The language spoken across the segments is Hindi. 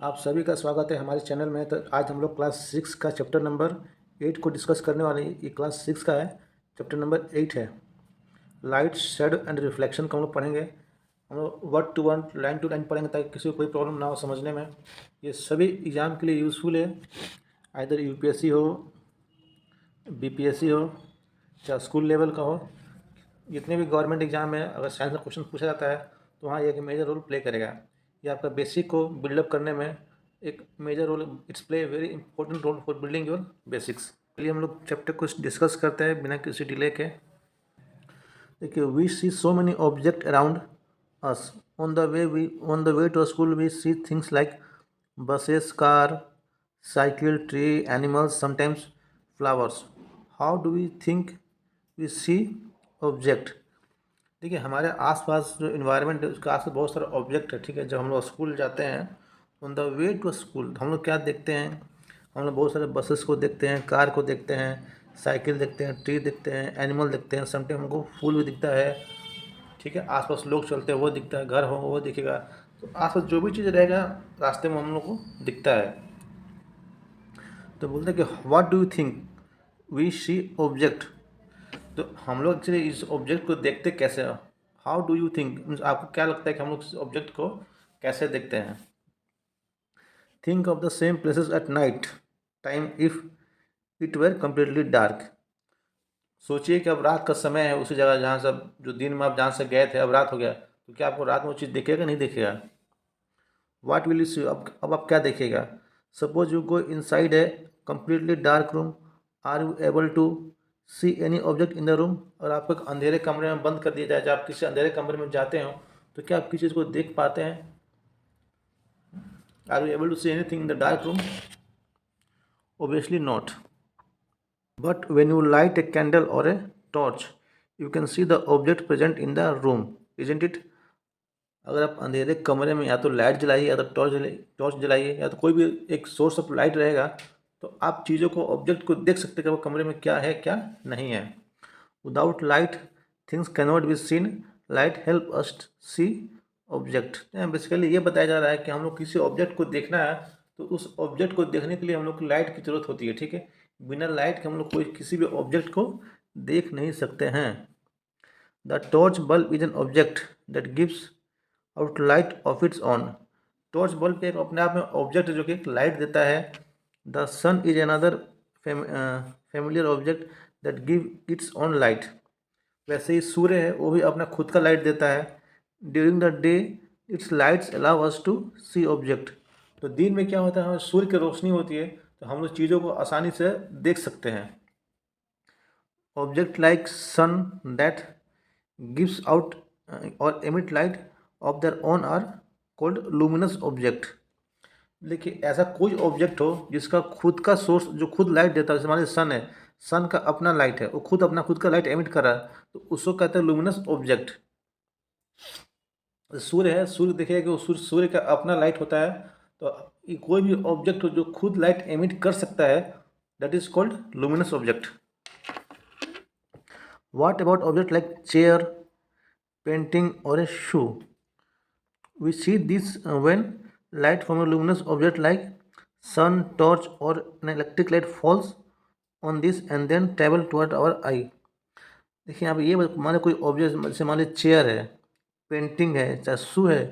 आप सभी का स्वागत है हमारे चैनल में। तो आज हम लोग क्लास 6 का चैप्टर नंबर 8 को डिस्कस करने वाले हैं। ये क्लास 6 का है, चैप्टर नंबर 8 है। लाइट, शेडो एंड रिफ्लेक्शन को हम लोग पढ़ेंगे। हम लोग word to word, line to line पढ़ेंगे ताकि किसी को कोई प्रॉब्लम ना हो समझने में। ये सभी एग्ज़ाम के लिए यूज़फुल है, आइदर यूपीएससी हो, बीपीएससी हो, चाहे स्कूल लेवल का हो। जितने भी गवर्नमेंट एग्जाम है, अगर साइंस का क्वेश्चन पूछा जाता है तो वहाँ एक मेजर रोल प्ले करेगा। ये आपका बेसिक को बिल्डअप करने में एक major role, it's play very important role for building your basics. चलिए हम लोग चैप्टर को डिस्कस करते हैं बिना किसी डिले के। देखिए, we see so many object around us on the way to school. We see things like buses, car, cycle, tree, animals, sometimes flowers. How do we think we see object? देखिए, हमारे आसपास जो इन्वायरमेंट है उसके आसपास बहुत सारे ऑब्जेक्ट है, ठीक है। जब हम लोग स्कूल जाते हैं, on the way to school, हम लोग क्या देखते हैं? हम लोग बहुत सारे बसेस को देखते हैं, कार को देखते हैं, साइकिल देखते हैं, ट्री देखते हैं, एनिमल देखते हैं, समटाइम हमको फूल भी दिखता है, ठीक है। आसपास लोग चलते हैं वो दिखता है, घर हो वो दिखेगा। तो आसपास जो भी चीज़ रहेगा रास्ते में हम लोग को दिखता है। तो बोलते हैं कि what do you think we see object. तो हम लोग एक्चुअली इस ऑब्जेक्ट को देखते कैसे? How do you think means आपको क्या लगता है कि हम लोग इस ऑब्जेक्ट को कैसे देखते हैं? Think of the same places at night time if it were completely dark. सोचिए कि अब रात का समय है, उसी जगह जहाँ सब जो दिन में आप जहाँ से गए थे अब रात हो गया, तो क्या आपको रात में वो चीज़ दिखेगा नहीं दिखेगा? वाट विल यू सी, अब आप क्या देखिएगा? Suppose you go inside है completely dark room, are you able to see any object in the room. और आपको एक अंधेरे कमरे में बंद कर दिया जाए, जब आप किसी अंधेरे कमरे में जाते हो तो क्या आप किसी चीज़ को देख पाते हैं? Are you able to see anything in the dark room? Obviously not. But when you light a candle और a torch you can see the object present in the room, isn't it? अगर आप अंधेरे कमरे में या तो लाइट जलाइए या तो टॉर्च जलाइए या तो कोई भी एक सोर्स ऑफ लाइट रहेगा, तो आप चीज़ों को, ऑब्जेक्ट को देख सकते हैं कि वो कमरे में क्या है क्या नहीं है। Without light things can not be seen, light help us see object. Basically ये बताया जा रहा है कि हम लोग किसी ऑब्जेक्ट को देखना है तो उस ऑब्जेक्ट को देखने के लिए हम लोग को लाइट की ज़रूरत होती है, ठीक है। बिना लाइट के हम लोग कोई किसी भी ऑब्जेक्ट को देख नहीं सकते हैं। The torch bulb is an object that gives out light of its on. Torch bulb एक अपने आप में ऑब्जेक्ट जो कि एक लाइट देता है। The sun is another familiar object that give its own light. वैसे ही सूर्य है, वो भी अपना खुद का लाइट देता है। During the day its lights allow us to see object. तो दिन में क्या होता है, सूर्य की रोशनी होती है तो हम लोग चीज़ों को आसानी से देख सकते हैं। Object like sun that gives out और emit light of their own are called luminous object. देखिए, ऐसा कोई ऑब्जेक्ट हो जिसका खुद का सोर्स, जो खुद लाइट देता है, जैसे मान लीजिए सन है, सन का अपना लाइट है, वो खुद अपना खुद का लाइट एमिट कर रहा है, तो उसको कहते हैं लुमिनस ऑब्जेक्ट। सूर्य है, सूर्य देखिए कि वो सूर्य का अपना लाइट होता है, तो ये कोई भी ऑब्जेक्ट हो जो खुद लाइट एमिट कर सकता है, that is called luminous object. What about object like chair, painting और ए शू? We see this when light from a luminous object like sun, torch or an electric light falls on this and then travel toward our eye. देखिए, यहाँ पे ये मान लो कोई ऑब्जेक्ट, जैसे मान लीजिए चेयर है, पेंटिंग है, चाहे शू है,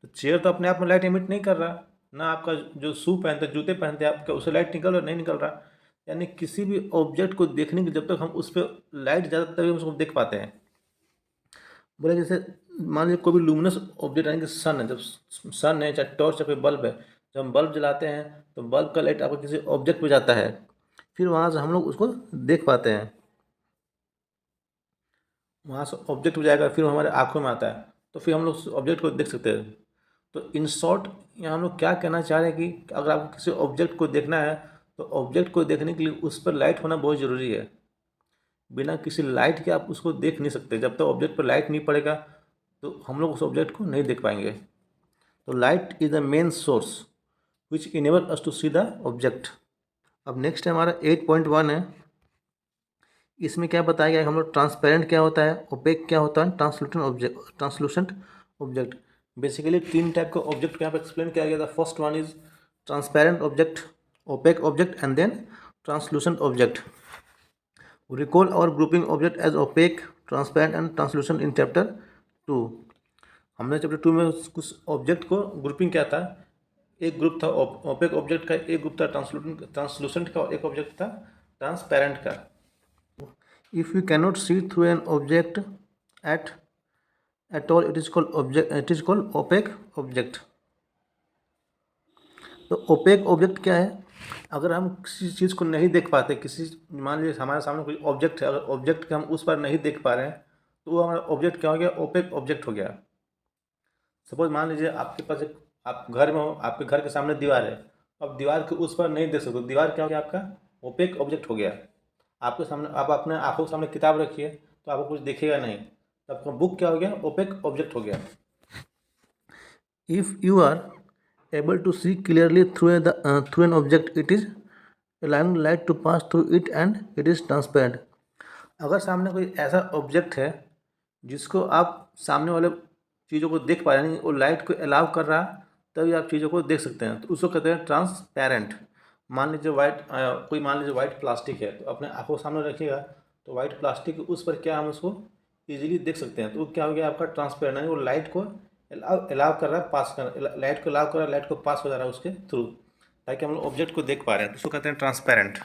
तो चेयर तो अपने आप में लाइट एमिट नहीं कर रहा, ना आपका जो शू पहनते, जूते पहनते हैं, आपका उससे लाइट निकल रहा नहीं निकल रहा। यानी किसी भी ऑब्जेक्ट को देखने की, जब तक हम उस पर लाइट ज़्यादा तभी हम उसको देख पाते हैं। बोले जैसे मान लीजिए कोई भी लुमिनस ऑब्जेक्ट, यानी कि सन है, जब सन है, चाहे टॉर्च है, कोई बल्ब है, जब हम बल्ब जलाते हैं तो बल्ब का लाइट आपको किसी ऑब्जेक्ट पे जाता है, फिर वहाँ से हम लोग उसको देख पाते हैं। वहाँ से ऑब्जेक्ट पे जाएगा, फिर हमारे आँखों में आता है, तो फिर हम लोग उस ऑब्जेक्ट को देख सकते हैं। तो इन शॉर्ट यहाँ हम लोग क्या कहना चाह रहे हैं कि अगर आपको किसी ऑब्जेक्ट को देखना है तो ऑब्जेक्ट को देखने के लिए उस पर लाइट होना बहुत ज़रूरी है। बिना किसी लाइट के आप उसको देख नहीं सकते। जब तक ऑब्जेक्ट पर लाइट नहीं पड़ेगा तो हम लोग उस ऑब्जेक्ट को नहीं देख पाएंगे। तो light is the main source which enable us to see the object. अब नेक्स्ट है हमारा 8.1 है। इसमें क्या बताया गया है, हम लोग ट्रांसपेरेंट क्या होता है, ओपेक क्या होता है, ट्रांसलूसेंट ऑब्जेक्ट। बेसिकली 3 टाइप का ऑब्जेक्ट को यहाँ पर एक्सप्लेन किया गया था। First one is transparent object, opaque object, and then translucent object. We recall our grouping object as opaque, transparent and translucent in chapter 2. हमने चैप्टर 2 में कुछ ऑब्जेक्ट को ग्रुपिंग क्या था, एक ग्रुप था ओपेक ऑब्जेक्ट का, एक ग्रुप था ट्रांसलूसेंट का और एक ऑब्जेक्ट था ट्रांसपेरेंट का. If you cannot see through an object at all, it is called opaque object. तो ओपेक ऑब्जेक्ट क्या है? अगर हम किसी चीज़ को नहीं देख पाते, मान लीजिए हमारे सामने कोई ऑब्जेक्ट है, अगर ऑब्जेक्ट के हम उस पर नहीं देख पा रहे हैं तो वो हमारा ऑब्जेक्ट क्या हो गया? ओपेक ऑब्जेक्ट हो गया. सपोज मान लीजिए आपके पास आप घर में हो, आपके घर के सामने दीवार है, अब दीवार के उस पर नहीं देख सकते, दीवार क्या हो गया? आपका ओपेक ऑब्जेक्ट हो गया. आपके सामने आप अपने आंखों के सामने किताब रखिए तो आपको कुछ दिखेगा नहीं, तो आपका बुक क्या हो गया? ओपेक ऑब्जेक्ट हो गया. If you are able to see clearly through an object, it is allowing light to pass through it and it is transparent. अगर सामने कोई ऐसा ऑब्जेक्ट है जिसको आप सामने वाले चीज़ों को देख पा रहे हैं और लाइट को अलाउ कर रहा है, तभी आप चीज़ों को देख सकते हैं, तो उसको कहते हैं ट्रांसपेरेंट. मान लीजिए वाइट प्लास्टिक है, तो अपने आंखों के सामने रखिएगा तो वाइट प्लास्टिक उस पर क्या हम उसको ईजिली देख सकते हैं, तो वो क्या हो गया? आपका ट्रांसपेरेंट है. वो लाइट को अलाउ कर रहा है, पास कर लाइट को अलाउ कर रहा है, लाइट को पास हो जा रहा है उसके थ्रू, ताकि हम लोग ऑब्जेक्ट को देख पा रहे हैं, तो उसको कहते हैं transparent.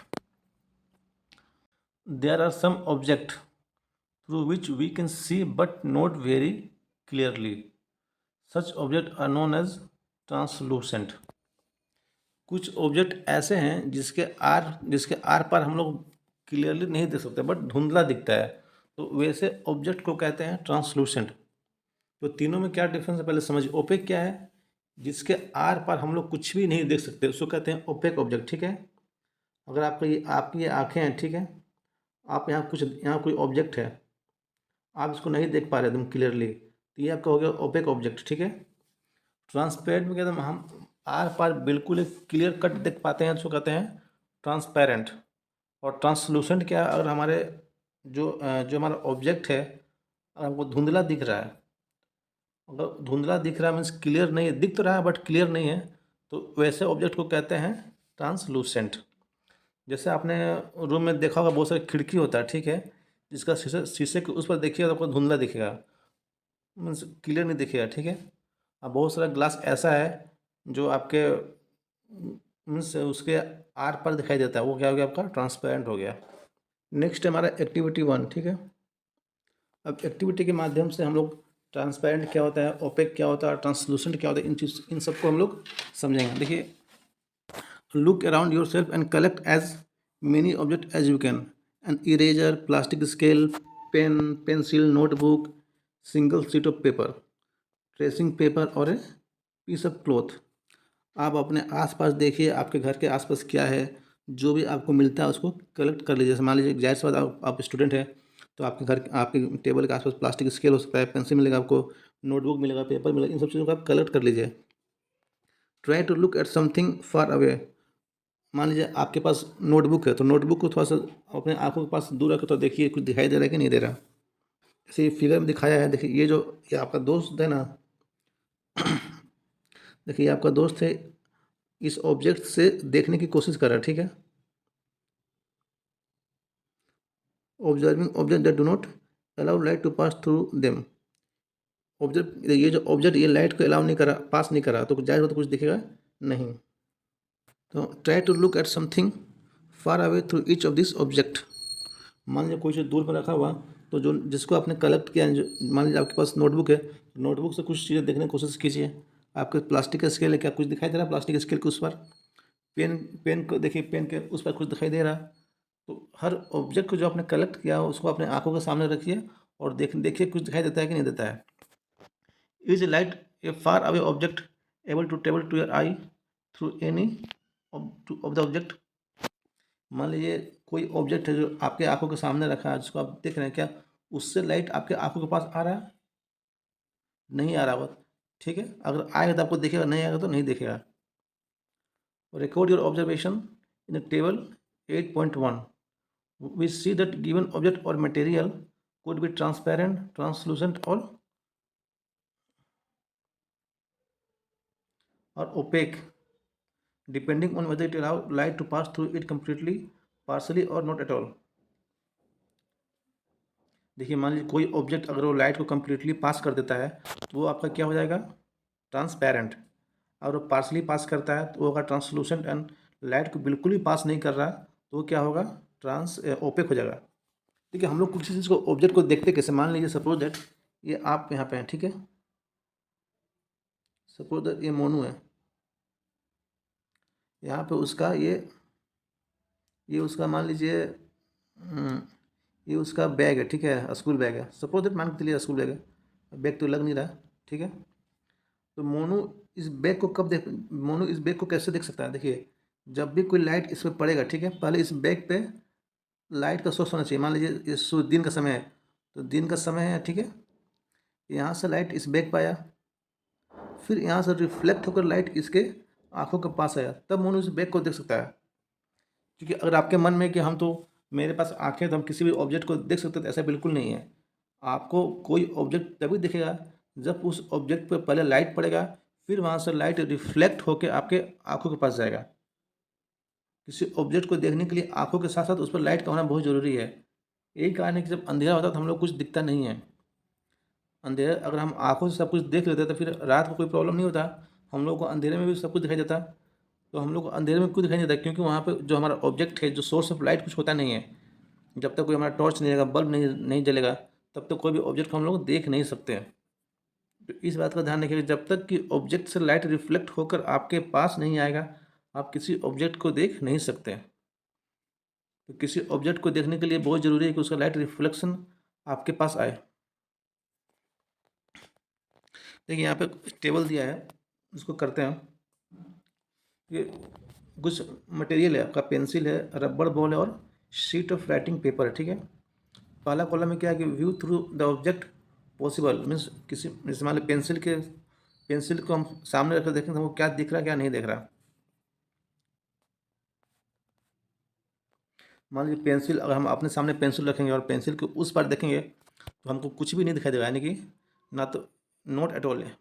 There are some object through which we can see but not very clearly. Such object are known as translucent. कुछ ऑब्जेक्ट ऐसे हैं जिसके आर पार हम लोग क्लियरली नहीं देख सकते बट धुंधला दिखता है, तो वैसे ऑब्जेक्ट को कहते हैं ट्रांसलूसेंट. तो तीनों में क्या डिफरेंस है पहले समझिए. ओपेक क्या है? जिसके आर पार हम लोग कुछ भी नहीं देख सकते, उसको कहते हैं ओपेक ऑब्जेक्ट. ठीक है. अगर आपकी ये आँखें हैं, ठीक है, आप यहाँ कोई ऑब्जेक्ट है, आप इसको नहीं देख पा रहे एकदम क्लियरली, तो ये आपका हो गया ओपेक ऑब्जेक्ट. ठीक है. ट्रांसपेरेंट में कहते हैं हम आर पार बिल्कुल एक क्लियर कट देख पाते हैं, उसको कहते हैं ट्रांसपेरेंट. और ट्रांसलूसेंट क्या है? अगर हमारे जो हमारा ऑब्जेक्ट है अगर हमको धुंधला दिख रहा है, अगर धुंधला दिख रहा है मीन्स क्लियर नहीं है, दिख तो रहा है बट क्लियर नहीं है, तो वैसे ऑब्जेक्ट को कहते हैं ट्रांसलूसेंट. जैसे आपने रूम में देखा होगा बहुत सारी खिड़की होता है, ठीक है, जिसका शीशे के उस पर देखिएगा तो आपको धुंधला दिखेगा, मीन्स क्लियर नहीं दिखेगा. ठीक है. अब बहुत सारा ग्लास ऐसा है जो आपके मीन्स उसके आर पर दिखाई देता है, वो क्या हो गया? आपका ट्रांसपेरेंट हो गया. नेक्स्ट हमारा एक्टिविटी 1. ठीक है. अब एक्टिविटी के माध्यम से हम लोग ट्रांसपेरेंट क्या होता है, ओपेक क्या होता है, ट्रांसलूसेंट क्या होता है, इन सबको हम लोग समझेंगे. देखिए, look around yourself and collect as many object as you can. An eraser, plastic scale, pen, pencil, notebook, single sheet of paper, tracing paper और ए पीस ऑफ क्लॉथ. आप अपने आसपास देखिए, आपके घर के आसपास क्या है, जो भी आपको मिलता है उसको कलेक्ट कर लीजिए. जैसे मान लीजिए जाहिर सी बात आप स्टूडेंट हैं, तो आपके टेबल के आसपास प्लास्टिक स्केल हो सकता है, पेंसिल मिलेगा आपको, नोटबुक मिलेगा, पेपर मिलेगा, इन सब चीज़ों को आप कलेक्ट कर लीजिए. Try to look at something far away. मान लीजिए आपके पास नोटबुक है, तो नोटबुक को थोड़ा सा अपने आंखों के पास दूर रखें तो देखिए कुछ दिखाई दे रहा है कि नहीं दे रहा. जैसे फिगर में दिखाया है, देखिए ये आपका दोस्त है ना, देखिए आपका दोस्त है, इस ऑब्जेक्ट से देखने की कोशिश कर रहा है. ठीक है. Observing object that do not allow light to pass through them. ये जो ऑब्जेक्ट ये लाइट को अलाउ नहीं करा, पास नहीं करा, तो जाहिर हो तो कुछ दिखेगा नहीं. तो try to look at something far away through each of this object. मान लीजिए कोई चीज़ दूर पर रखा हुआ, तो जो जिसको आपने कलेक्ट किया, मान लीजिए आपके पास नोटबुक है, नोटबुक से कुछ चीज़ें देखने की कोशिश कीजिए. आपके प्लास्टिक का स्केल है, क्या कुछ दिखाई दे रहा है प्लास्टिक स्केल के उस पर? पेन को देखिए, पेन के उस पर कुछ दिखाई दे रहा. तो हर ऑब्जेक्ट को जो आपने कलेक्ट किया उसको अपने आंखों के सामने रखिए और देखिए कुछ दिखाई देता है कि नहीं देता है. Is light a far away object able to travel to your eye through any of the object. मान लीजिए कोई ऑब्जेक्ट है जो आपके आंखों के सामने रखा है, जिसको आप देख रहे हैं, क्या उससे लाइट आपके आंखों के पास आ रहा है? नहीं आ रहा वो. ठीक है. अगर आएगा तो आपको दिखेगा, नहीं आएगा तो नहीं दिखेगा. Record your observation in the table 8.1. we see that given object or material could be transparent, translucent or opaque. Depending on whether it allow light to pass through it completely, partially और नॉट एट ऑल। देखिए मान लीजिए कोई ऑब्जेक्ट अगर वो लाइट को कम्प्लीटली पास कर देता है तो वो आपका क्या हो जाएगा, ट्रांसपेरेंट। और वो पार्सली पास करता है तो वो होगा ट्रांसलूसेंट, एंड लाइट को बिल्कुल ही पास नहीं कर रहा तो वो क्या होगा, ट्रांस ओपेक हो जाएगा। ठीक है, हम लोग किसी चीज़ को ऑब्जेक्ट को देखते कैसे, मान लीजिए सपोज दैट ये आप यहाँ पे हैं, ठीक है, सपोज दैट ये मोनू है, यहाँ पे उसका ये उसका मान लीजिए ये उसका बैग है, ठीक है, स्कूल बैग है, सपोज दैट मान के चलिए स्कूल बैग है, बैग तो लग नहीं रहा, ठीक है। तो मोनू इस बैग को कब देख मोनू इस बैग को कैसे देख सकता है, देखिए जब भी कोई लाइट इस पर पड़ेगा, ठीक है, पहले इस बैग पे लाइट का सोर्स होना चाहिए। मान लीजिए इस दिन का समय है, तो दिन का समय है, ठीक है, यहाँ से लाइट इस बैग पर आया, फिर यहाँ से रिफ्लेक्ट होकर लाइट इसके आंखों के पास आया, तब मोनू इस बैग को देख सकता है। क्योंकि अगर आपके मन में कि हम तो मेरे पास आंखें तो हम किसी भी ऑब्जेक्ट को देख सकते हैं, तो ऐसा बिल्कुल नहीं है। आपको कोई ऑब्जेक्ट तभी दिखेगा जब उस ऑब्जेक्ट पर पहले लाइट पड़ेगा, फिर वहाँ से लाइट रिफ्लेक्ट होकर आपके आंखों के पास जाएगा। किसी ऑब्जेक्ट को देखने के लिए आंखों के साथ साथ उस पर लाइट का होना बहुत ज़रूरी है। यही कारण है कि जब अंधेरा होता है तो हम लोग कुछ दिखता नहीं है। अंधेरा अगर हम आंखों से सब कुछ देख लेते तो फिर रात को कोई प्रॉब्लम नहीं होता, हम लोग को अंधेरे में भी सब कुछ दिखाई देता। तो हम लोग को अंधेरे में कुछ दिखाई नहीं देता क्योंकि वहाँ पे जो हमारा ऑब्जेक्ट है, जो सोर्स ऑफ लाइट कुछ होता नहीं है। जब तक कोई हमारा टॉर्च नहीं रहेगा, बल्ब नहीं जलेगा, तब तक कोई भी ऑब्जेक्ट को हम लोग देख नहीं सकते हैं। तो इस बात का ध्यान रखिए कि जब तक कि ऑब्जेक्ट से लाइट रिफ्लेक्ट होकर आपके पास नहीं आएगा, आप किसी ऑब्जेक्ट को देख नहीं सकते। तो किसी ऑब्जेक्ट को देखने के लिए बहुत ज़रूरी है कि उसका लाइट रिफ्लेक्शन आपके पास आए। देखिए यहाँ पे टेबल दिया है, उसको करते हैं। ये कुछ मटेरियल है, आपका पेंसिल है, रबड़ बॉल है और शीट ऑफ राइटिंग पेपर है, ठीक है। पहला कॉलम में क्या है कि view through the object possible, means किसी जैसे मान लो पेंसिल को हम सामने रखकर देखें तो वो क्या दिख रहा है क्या नहीं दिख रहा। मान लीजिए पेंसिल, अगर हम अपने सामने पेंसिल रखेंगे और पेंसिल के उस पार देखेंगे तो हमको कुछ भी नहीं दिखाई देगा, यानी कि ना तो नॉट एट ऑल है,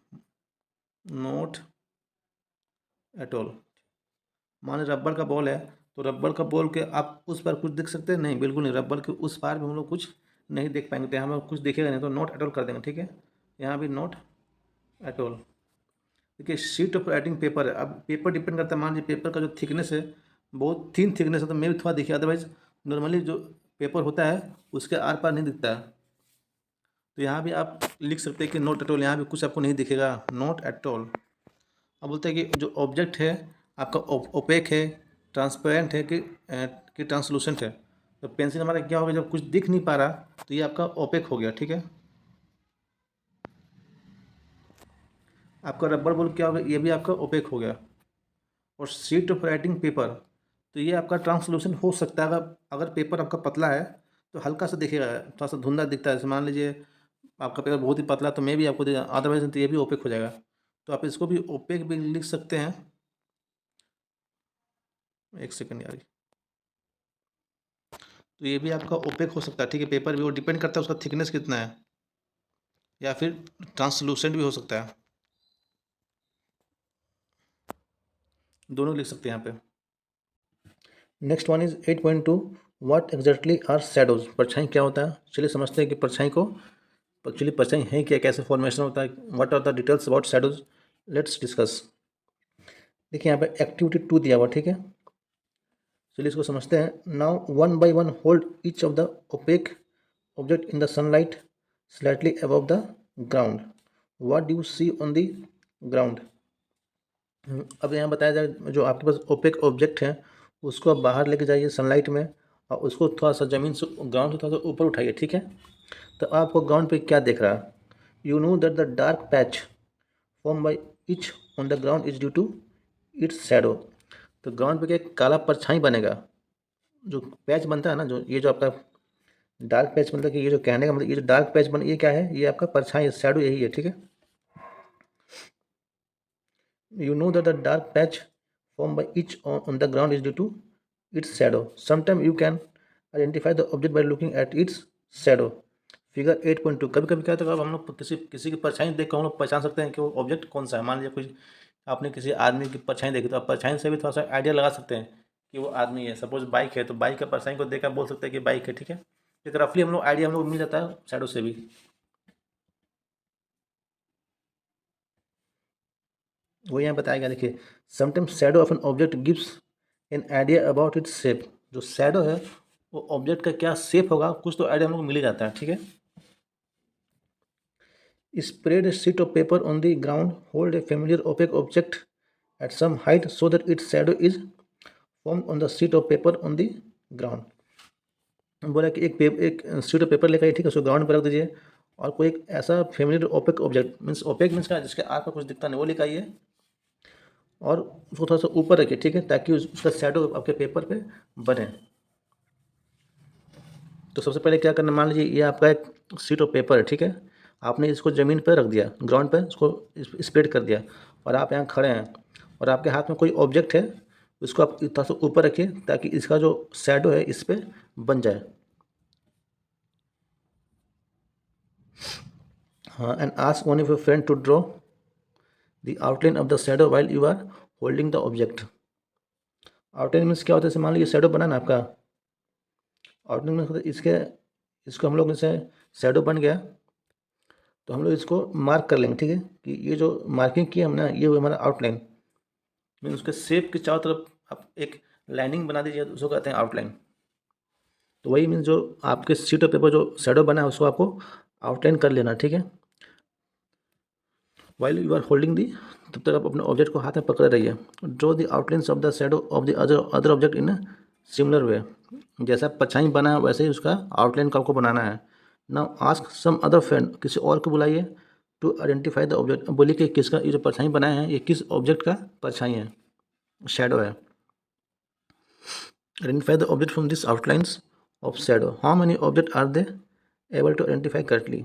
नॉट एट ऑल। मान लीजिए रबड़ का बॉल है, तो रबड़ का बॉल के आप उस पार कुछ देख सकते हैं, नहीं, बिल्कुल नहीं, रबड़ के उस पार भी हम लोग कुछ नहीं देख पाएंगे, तो यहाँ हमें कुछ दिखेगा नहीं, तो नॉट एट ऑल कर देंगे, ठीक है। यहाँ भी नॉट एट ऑल। देखिए शीट ऑफ राइटिंग पेपर है, अब पेपर डिपेंड करता है, मान लीजिए पेपर का जो थिकनेस है बहुत थिन थिकनेस है तो मे भी थोड़ा दिखे, अदरवाइज नॉर्मली जो पेपर होता है उसके आर पार नहीं दिखता है। तो यहाँ भी आप लिख सकते हैं कि नॉट एट ऑल, यहाँ भी कुछ आपको नहीं दिखेगा, नॉट एट ऑल। अब बोलते हैं कि जो ऑब्जेक्ट है आपका ओपेक है, ट्रांसपेरेंट है कि ट्रांसलूसेंट है। तो पेंसिल हमारा क्या हो गया, जब कुछ दिख नहीं पा रहा तो ये आपका ओपेक हो गया, ठीक है। आपका रबड़ बॉल क्या हो गया, ये भी आपका ओपेक हो गया। और शीट ऑफ राइटिंग पेपर, तो ये आपका ट्रांसलूसेंट हो सकता है, अगर पेपर आपका पतला है तो हल्का सा दिखेगा, थोड़ा सा धुंधला दिखता है। जैसे मान लीजिए आपका पेपर बहुत ही पतला तो मैं भी आपको दिखेगा, अदरवाइज तो ये भी ओपेक हो जाएगा। तो आप इसको भी ओपेक भी लिख सकते हैं। एक सेकेंड यार, तो ये भी आपका ओपेक हो सकता है, ठीक है। पेपर भी वो डिपेंड करता है उसका थिकनेस कितना है, या फिर ट्रांसलूसेंट भी हो सकता है, दोनों लिख सकते हैं यहाँ पे। Next one is 8.2, what exactly are shadows, परछाई क्या होता है। चलिए समझते हैं कि परछाई को एक्चुअली परछाई है क्या, कैसे फॉर्मेशन होता है, what are the details about shadows, let's discuss. देखिए यहाँ पे एक्टिविटी 2 दिया हुआ, ठीक है। चलिए इसको समझते हैं। Now one by one hold each of the opaque object in the sunlight slightly above the ground, what do you see on the ground. अब यहाँ बताया जाए जो आपके पास ओपेक ऑब्जेक्ट है उसको आप बाहर लेके जाइए सनलाइट में, और उसको थोड़ा सा ज़मीन से ग्राउंड से थोड़ा सा ऊपर उठाइए, ठीक है। तो आपको ग्राउंड पे क्या दिख रहा है, you know that the dark patch form by each on the ground is due to its shadow. तो ग्राउंड पे क्या एक काला परछाई बनेगा, जो पैच बनता है ना, जो ये जो आपका डार्क पैच, मतलब कि ये जो कहने का मतलब ये जो डार्क पैच बन, ये क्या है, ये आपका परछाई शैडो यही है, ठीक है। You know that the dark patch formed by each on the ground is due to its shadow. Sometimes you can identify the object by looking at its shadow. Figure 8.2, कभी कभी क्या होता है, हम लोग किसी किसी की परछाई देख कर हम लोग पहचान सकते हैं कि वो ऑब्जेक्ट कौन सा है। मान लीजिए कोई आपने किसी आदमी की परछाई देखी तो आप परछाई से भी थोड़ा सा आइडिया लगा सकते हैं कि वो आदमी है। सपोज बाइक है तो बाइक का परछाई को देख आप बोल सकते हैं कि बाइक है, ठीक है। एक रफली हम लोग आइडिया हम लोग मिल जाता है शैडो से भी। वो यहाँ बताया गया, देखिए sometimes shadow of an object gives an idea about its shape. जो शैडो है वो ऑब्जेक्ट का क्या शेप होगा कुछ तो आइडिया हम लोग को मिल ही जाता है, ठीक है। Spread a sheet of paper on the ground. Hold a familiar opaque object at some height so that its shadow is formed on the sheet of paper on the ground. बोला कि एक शीट ऑफ पेपर लेकर, ठीक है, उसको ग्राउंड पर रख दीजिए और कोई एक ऐसा familiar opaque object, means opaque means का जिसके आस पास कुछ दिखता नहीं, वो लेकर आइए और उसको थोड़ा सा ऊपर रखिए, ठीक है, ताकि उसका शैडो आपके पेपर पे बने। तो सबसे पहले क्या करना, मान लीजिए ये आपका एक शीट ऑफ पेपर है, ठीक है, आपने इसको ज़मीन पर रख दिया, ग्राउंड पर इसको स्प्रेड कर दिया और आप यहाँ खड़े हैं और आपके हाथ में कोई ऑब्जेक्ट है, उसको आप थोड़ा सा ऊपर रखिए ताकि इसका जो शैडो है इस पर बन जाए। हाँ, and ask one of your friend to draw the outline of the shadow while you are holding the object. Outline means क्या होता है, जैसे मान लीजिए शैडो बना ना आपका, आउटलाइन मीन्स इसको हम लोग जैसे शैडो बन गया तो हम लोग इसको मार्क कर लेंगे, ठीक है, कि ये जो मार्किंग की हमने ये हुआ हमारा आउटलाइन। मीन उसके शेप के चारों तरफ आप एक लाइनिंग बना दीजिए, उसको कहते हैं आउटलाइन। तो वही मीन जो आपके शीट ऑफ पेपर जो शैडो बना है उसको आपको आउटलाइन कर लेना, ठीक है। While you are holding the, तब तक आप अपने ऑब्जेक्ट को हाथ में पकड़े रहिए। Draw the outlines of the shadow of the other object in similar way. जैसा परछाई बना है वैसे ही उसका आउटलाइन का आपको बनाना है। Now ask some other friend, किसी और को बुलाइए, टू आइडेंटिफाई द ऑब्जेक्ट। बोलिए कि किसका ये जो परछाई बनाए हैं ये किस ऑब्जेक्ट का परछाई है, शैडो है। Identify the object from this outlines of shadow. How many object are they able to identify correctly.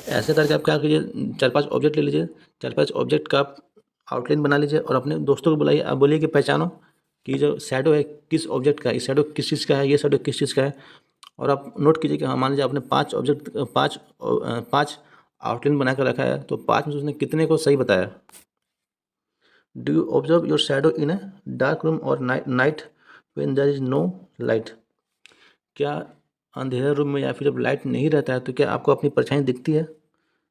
ऐसे करके आप क्या कीजिए, 4-5 ऑब्जेक्ट ले लीजिए, 4-5 ऑब्जेक्ट का आप आउटलाइन बना लीजिए और अपने दोस्तों को बुलाइए। आप बोलिए कि पहचानो कि जो शैडो है किस ऑब्जेक्ट का है, ये शैडो किस चीज़ का है, ये शैडो किस चीज़ का है। और आप नोट कीजिए कि हाँ, मान लीजिए आपने 5 ऑब्जेक्ट 5 आउटलाइन बना कर रखा है तो 5 में से उसने कितने को सही बताया। Do you observe your shadow in a dark room और night when there is no light. क्या अंधेरे रूम में या फिर जब लाइट नहीं रहता है तो क्या आपको अपनी परछाई दिखती है।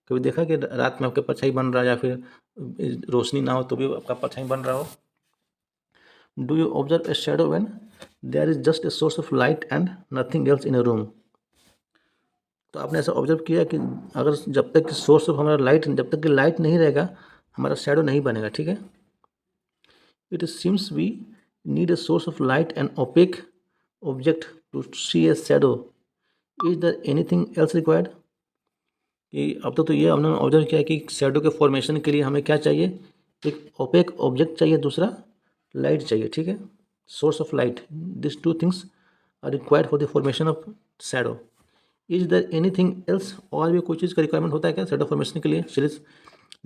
कभी देखा कि रात में आपका परछाई बन रहा है या फिर रोशनी ना हो तो भी आपका परछाई बन रहा हो। Do you observe a shadow when there is just a source of light and nothing else in a room. तो आपने ऐसा ऑब्जर्व किया कि अगर जब तक कि सोर्स ऑफ हमारा लाइट, जब तक कि लाइट नहीं रहेगा हमारा शैडो नहीं बनेगा, ठीक है। It seems we need a source of light and opaque object to see a shadow. Is there anything else required? कि अब तो ये हमने ऑब्जर्व किया कि शैडो के फॉर्मेशन के लिए हमें क्या चाहिए, एक ओपेक ऑब्जेक्ट चाहिए, दूसरा लाइट चाहिए, ठीक है, source of light. This two things are required for the formation of shadow. Is there anything else, और भी कोई चीज़ का रिक्वायरमेंट होता है क्या शैडो फॉर्मेशन के लिए। चलिए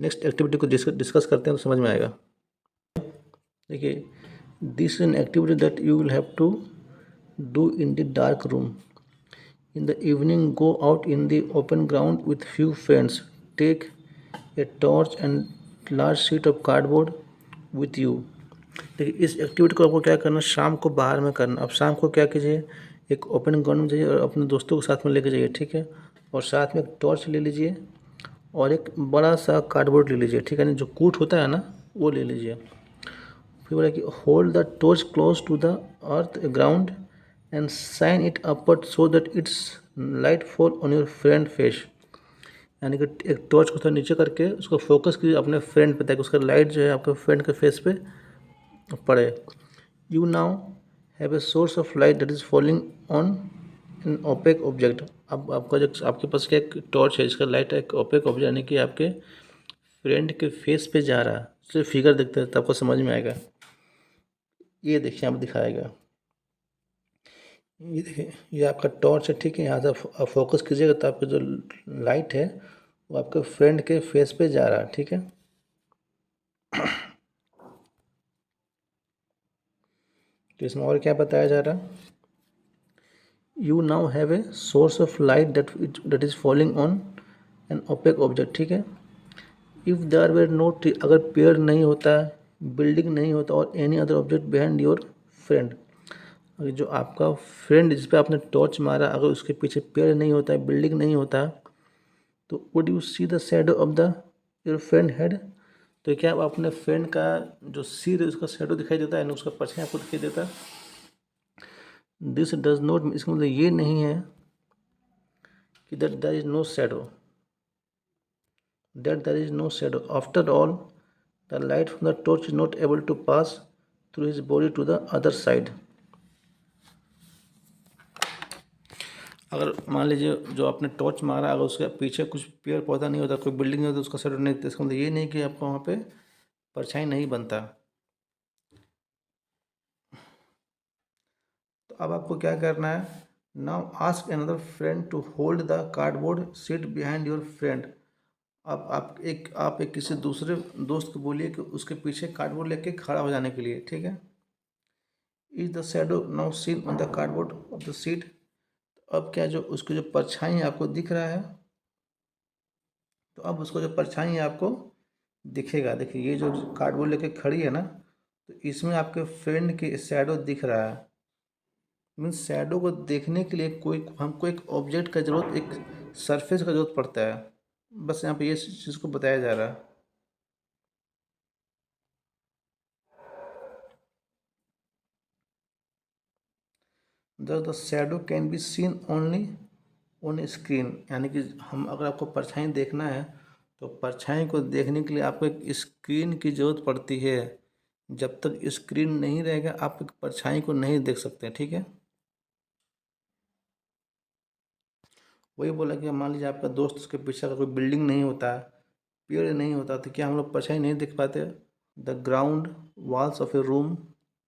नेक्स्ट एक्टिविटी को डिस्कस करते हैं तो समझ में आएगा। देखिए, this is an activity that you will have to do in the dark room. In the evening, go out in the open ground with few friends. Take a torch and large sheet of cardboard with you. देखिए, इस एक्टिविटी को आपको क्या करना, शाम को बाहर में करना। अब शाम को क्या कीजिए, एक ओपन ग्राउंड में जाइए और अपने दोस्तों के साथ में लेके जाइए, ठीक है, और साथ में एक टॉर्च ले लीजिए और एक बड़ा सा कार्डबोर्ड ले लीजिए, ठीक है ना, जो कूट होता है ना वो ले लीजिए। फिर बोला कि hold the torch close to the earth ground and shine it upward so that its light fall on your friend face. यानी कि एक टॉर्च को थोड़ा नीचे करके उसको फोकस कीजिए अपने फ्रेंड पे ताकि उसका लाइट जो है आपके फ्रेंड के फेस पे पड़े। You now have a source of light that is falling on an opaque object. अब आपका जो आपके पास क्या एक टॉर्च है इसका लाइट एक ओपेक ऑब्जेक्ट यानी कि आपके फ्रेंड के फेस पे जा रहा है, उससे फिगर देखते हैं तो आपको समझ में आएगा। ये देखिए आप दिखाएगा, ये देखिए ये आपका टॉर्च है, ठीक है, यहाँ से आप फोकस कीजिएगा तो आपका जो लाइट है वो आपके फ्रेंड के फेस पे जा रहा है, ठीक है। तो इसमें और क्या बताया जा रहा है, you now have a source of light that is falling on an opaque object, ठीक है। If there were no tree, अगर पेड़ नहीं होता, बिल्डिंग नहीं होता और any other object behind your friend, अगर जो आपका फ्रेंड जिस पे आपने टॉर्च मारा अगर उसके पीछे पेड़ नहीं होता है, बिल्डिंग नहीं होता, तो would you see the shadow of the your friend head, तो क्या आप अपने फ्रेंड का जो सिर है उसका शैडो दिखाई देता है ना, उसका परछाई आपको दिखाई देता है। दिस डज नॉट, इसका मतलब ये नहीं है कि that there is no shadow, that there is no shadow. After all, the light from the torch is not able to pass through his body to the other side. अगर मान लीजिए जो आपने टॉर्च मारा अगर उसके पीछे कुछ पेड़ पौधा नहीं होता, कोई बिल्डिंग नहीं होती, उसका शैडो नहीं, इसका मतलब ये नहीं कि आपको वहाँ पे परछाई नहीं बनता। तो अब आपको क्या करना है, now ask another friend to hold the cardboard sheet behind your friend. अब आप एक किसी दूसरे दोस्त को बोलिए कि उसके पीछे कार्डबोर्ड लेके खड़ा हो जाने के लिए, ठीक है। Is the shadow now seen on the cardboard of the sheet, अब क्या जो उसकी जो परछाई है आपको दिख रहा है, तो अब उसको जो परछाई है आपको दिखेगा। देखिए ये जो कार्डबोर्ड लेके खड़ी है ना, तो इसमें आपके फ्रेंड की शैडो दिख रहा है। मीन्स शैडो को देखने के लिए हमको एक ऑब्जेक्ट का जरूरत, एक सरफेस का जरूरत पड़ता है। बस यहाँ पे ये चीज़ को बताया जा रहा है। The shadow can be seen only on screen, यानी कि हम अगर आपको परछाई देखना है तो परछाई को देखने के लिए आपको एक स्क्रीन की ज़रूरत पड़ती है। जब तक स्क्रीन नहीं रहेगा आप एक परछाई को नहीं देख सकते, ठीक है। वही बोला कि मान लीजिए आपका दोस्त, उसके पीछे का कोई बिल्डिंग नहीं होता, पेड़ नहीं होता, तो क्या हम लोग परछाई नहीं देख पाते। The ground walls of A room,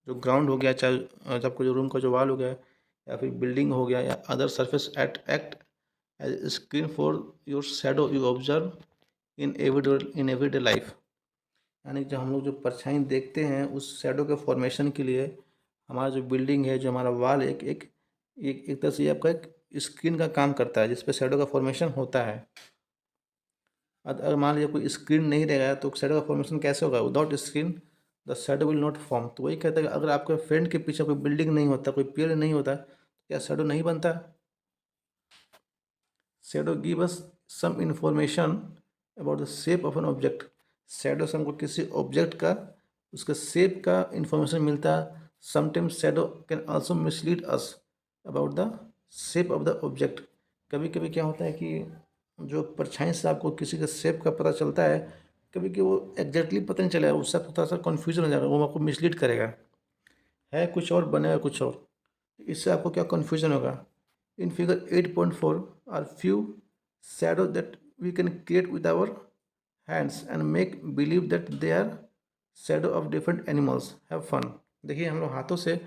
जो ग्राउंड हो गया, चाहे आपको जो रूम का जो वॉल हो गया या फिर बिल्डिंग हो गया या other surface act as screen for your shadow you observe in everyday life, यानी जब हम लोग जो परछाई देखते हैं उस शैडो के फॉर्मेशन के लिए हमारा जो बिल्डिंग है, जो हमारा वॉल एक तरह से ये आपका एक स्क्रीन का काम करता है जिस पे शैडो का फॉर्मेशन होता है। अगर मान लीजिए कोई स्क्रीन नहीं रहेगा तो शैडो का फॉर्मेशन कैसे होगा, without screen the shadow will not form. तो वही कहता है कि अगर आपके फ्रेंड के पीछे कोई बिल्डिंग नहीं होता, कोई पेड़ नहीं होता, तो क्या शैडो नहीं बनता। Shadow give us some information about the shape of an object, shadow से हमको किसी ऑब्जेक्ट का उसके शेप का इंफॉर्मेशन मिलता है। Sometimes shadow can also mislead us about the shape of the object, कभी कभी क्या होता है कि जो परछाई से आपको किसी के शेप का पता चलता है, कभी कि वो एग्जैक्टली पता नहीं चलेगा, उससे थोड़ा सा कन्फ्यूजन हो जाएगा, वो आपको मिसलीड करेगा, है कुछ और बनेगा कुछ और, इससे आपको क्या कन्फ्यूजन होगा। In figure 8.4 are few shadow that we can create with our hands and make believe that they are shadow of different animals, have fun. देखिए हम लोग हाथों से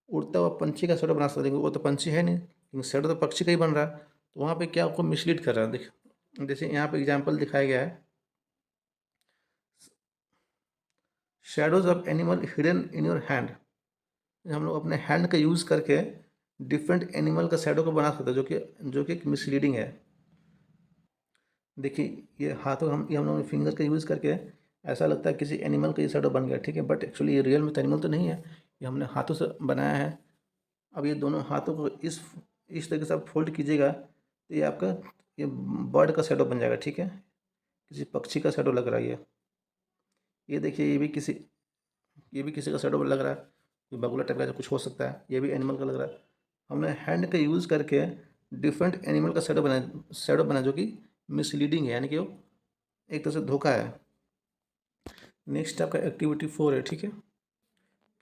उड़ता हुआ पंछी का शैडो बना सकते हैं, वो तो पंछी है नहीं, लेकिन शैडो तो पक्षी का ही बन रहा है। तो वहाँ पे क्या आपको मिसलीड कर रहा है। देखिए जैसे यहाँ पे एग्जांपल दिखाया गया है, shadows of animal hidden in your hand, हम लोग अपने हैंड का यूज़ करके डिफरेंट एनिमल का शैडो को बना सकते हैं, जो कि एक मिसलीडिंग है। देखिए ये हाथों ये हम लोग फिंगर का यूज़ करके ऐसा लगता है किसी एनिमल का ये शैडो बन गया, ठीक है, बट एक्चुअली ये रियल में तो एनिमल तो नहीं है, ये हमने हाथों से बनाया है। अब ये दोनों हाथों को इस तरीके से आप फोल्ड कीजिएगा तो ये आपका ये बर्ड का शैडो बन जाएगा, ठीक है, किसी पक्षी का शैडो लग रहा है ये देखिए ये भी किसी का शैडो लग रहा है, ये बगुला टाइप का कुछ हो सकता है, ये भी एनिमल का लग रहा है। हमने हैंड का यूज़ करके डिफरेंट एनिमल का शैडो बनाया जो कि मिसलीडिंग है, यानी कि वो एक तरह से धोखा है। नेक्स्ट आपका एक्टिविटी 4 है, ठीक है।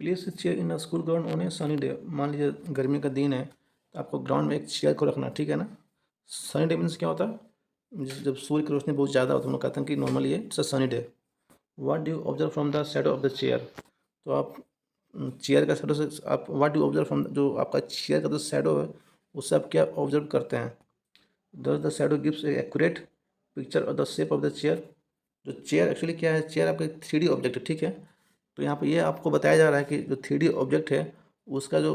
Place chair in a school ground on A sunny day, मान लीजिए गर्मी का दिन है तो आपको ग्राउंड में एक चेयर को रखना, ठीक है ना। सनी डे मीन्स क्या होता है, जब सूर्य की रोशनी बहुत ज़्यादा होती है, हम लोग कहते हैं कि नॉर्मली ये it's a sunny day. What do you observe from the shadow of the chair, तो आप चेयर का शैडो से आप व्हाट डू ऑब्जर्व फ्रॉम, जो आपका चेयर का जो शैडो है उससे आप क्या ऑब्जर्व करते हैं। दस the shadow gives A accurate picture of the shape of the chair, जो चेयर एक्चुअली क्या है, चेयर आपका 3D ऑब्जेक्ट है, ठीक है। तो यहाँ पे ये आपको बताया जा रहा है कि जो 3D ऑब्जेक्ट है उसका जो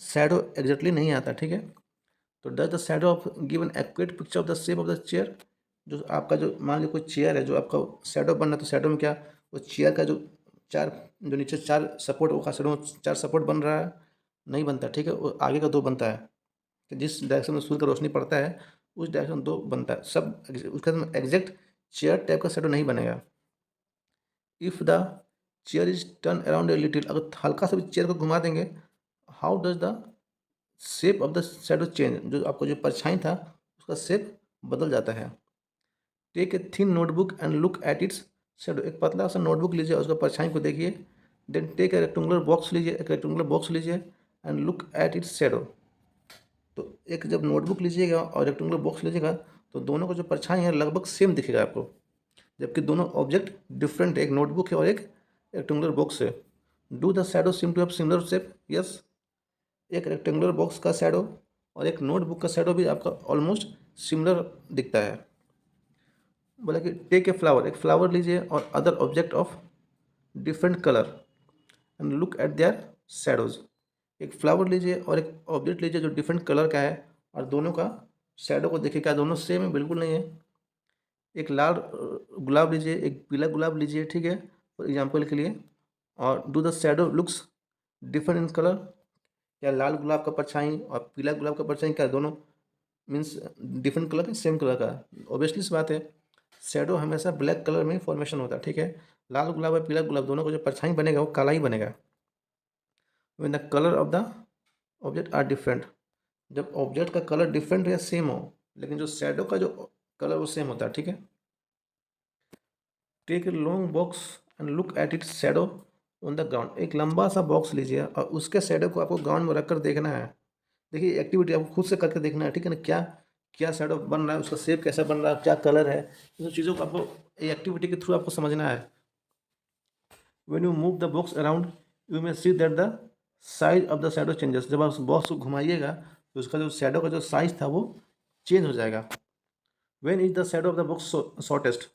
शैडो एग्जैक्टली नहीं आता, ठीक है। तो does the shadow of give an accurate picture of the shape of the chair, जो आपका जो मान लीजिए कोई चेयर है, जो आपका शैडो बन रहा है, तो शैडो में क्या, वो चेयर का जो चार, जो नीचे चार सपोर्ट, वो शैडो में चार सपोर्ट बन रहा है, नहीं बनता, ठीक है, वो आगे का दो बनता है। कि जिस डायरेक्शन में सूर्य का रोशनी पड़ता है उस डायरेक्शन में दो बनता है, सब उसका एग्जैक्ट चेयर टाइप का शैडो नहीं बनेगा। If the chair is turn around a little, अगर हल्का सा भी चेयर को घुमा देंगे, how does the shape of the shadow change, जो आपको जो परछाई था उसका शेप बदल जाता है। Take a thin notebook and look at its shadow, एक पतला सा नोटबुक लीजिए और उसका परछाई को देखिए। Then take a rectangular box लीजिए, एक रेक्टेंगुलर बॉक्स लीजिए and look at its shadow. तो एक जब नोटबुक लीजिएगा और रेक्टेंगुलर बॉक्स लीजिएगा तो दोनों का जो परछाई है लगभग सेम दिखेगा आपको, जबकि दोनों ऑब्जेक्ट डिफरेंट है, एक नोटबुक है और एक रेक्टेंगुलर बॉक्स है। Do the shadow seem to have similar shape, yes, एक रेक्टेंगुलर बॉक्स का शैडो और एक नोटबुक का शैडो भी आपका ऑलमोस्ट सिमिलर दिखता है। बोला कि टेक ए फ्लावर, एक फ्लावर लीजिए और other object of different colour and look eight there shadows, एक फ्लावर लीजिए और एक ऑब्जेक्ट लीजिए जो डिफरेंट कलर का है और दोनों का शैडो को देखिए, क्या दोनों सेम है, बिल्कुल नहीं है। एक लाल गुलाब लीजिए, एक पीला गुलाब लीजिए, ठीक है, फॉर एग्जाम्पल के लिए, और do the shadow looks different in colour, क्या लाल गुलाब का परछाई और पीला गुलाब का परछाई क्या दोनों मीन्स डिफरेंट कलर का, सेम कलर का? ऑब्वियसली सी बात है, शैडो हमेशा ब्लैक कलर में फॉर्मेशन होता है, ठीक है। लाल गुलाब और पीला गुलाब दोनों का जो परछाई बनेगा वो काला ही बनेगा। When the colour of the object are different, जब ऑब्जेक्ट का कलर डिफरेंट हो या सेम हो, लेकिन जो शैडो का जो कलर वो सेम होता है, ठीक है। Take a long box and look at its shadow on the ground, एक लंबा सा बॉक्स लीजिए और उसके शैडो को आपको ग्राउंड में रखकर देखना है। देखिए एक्टिविटी आपको खुद से करके देखना है, ठीक है ना, क्या क्या शैडो बन रहा है, उसका शेप कैसा बन रहा है, क्या कलर है, इन सब चीज़ों को आपको एक्टिविटी के थ्रू आपको समझना है। When you move the box around you may see that the size of the shadow changes, जब आप उस बॉक्स को घुमाइएगा तो उसका जो शैडो का जो साइज था वो चेंज हो जाएगा। When is the shadow of the box shortest,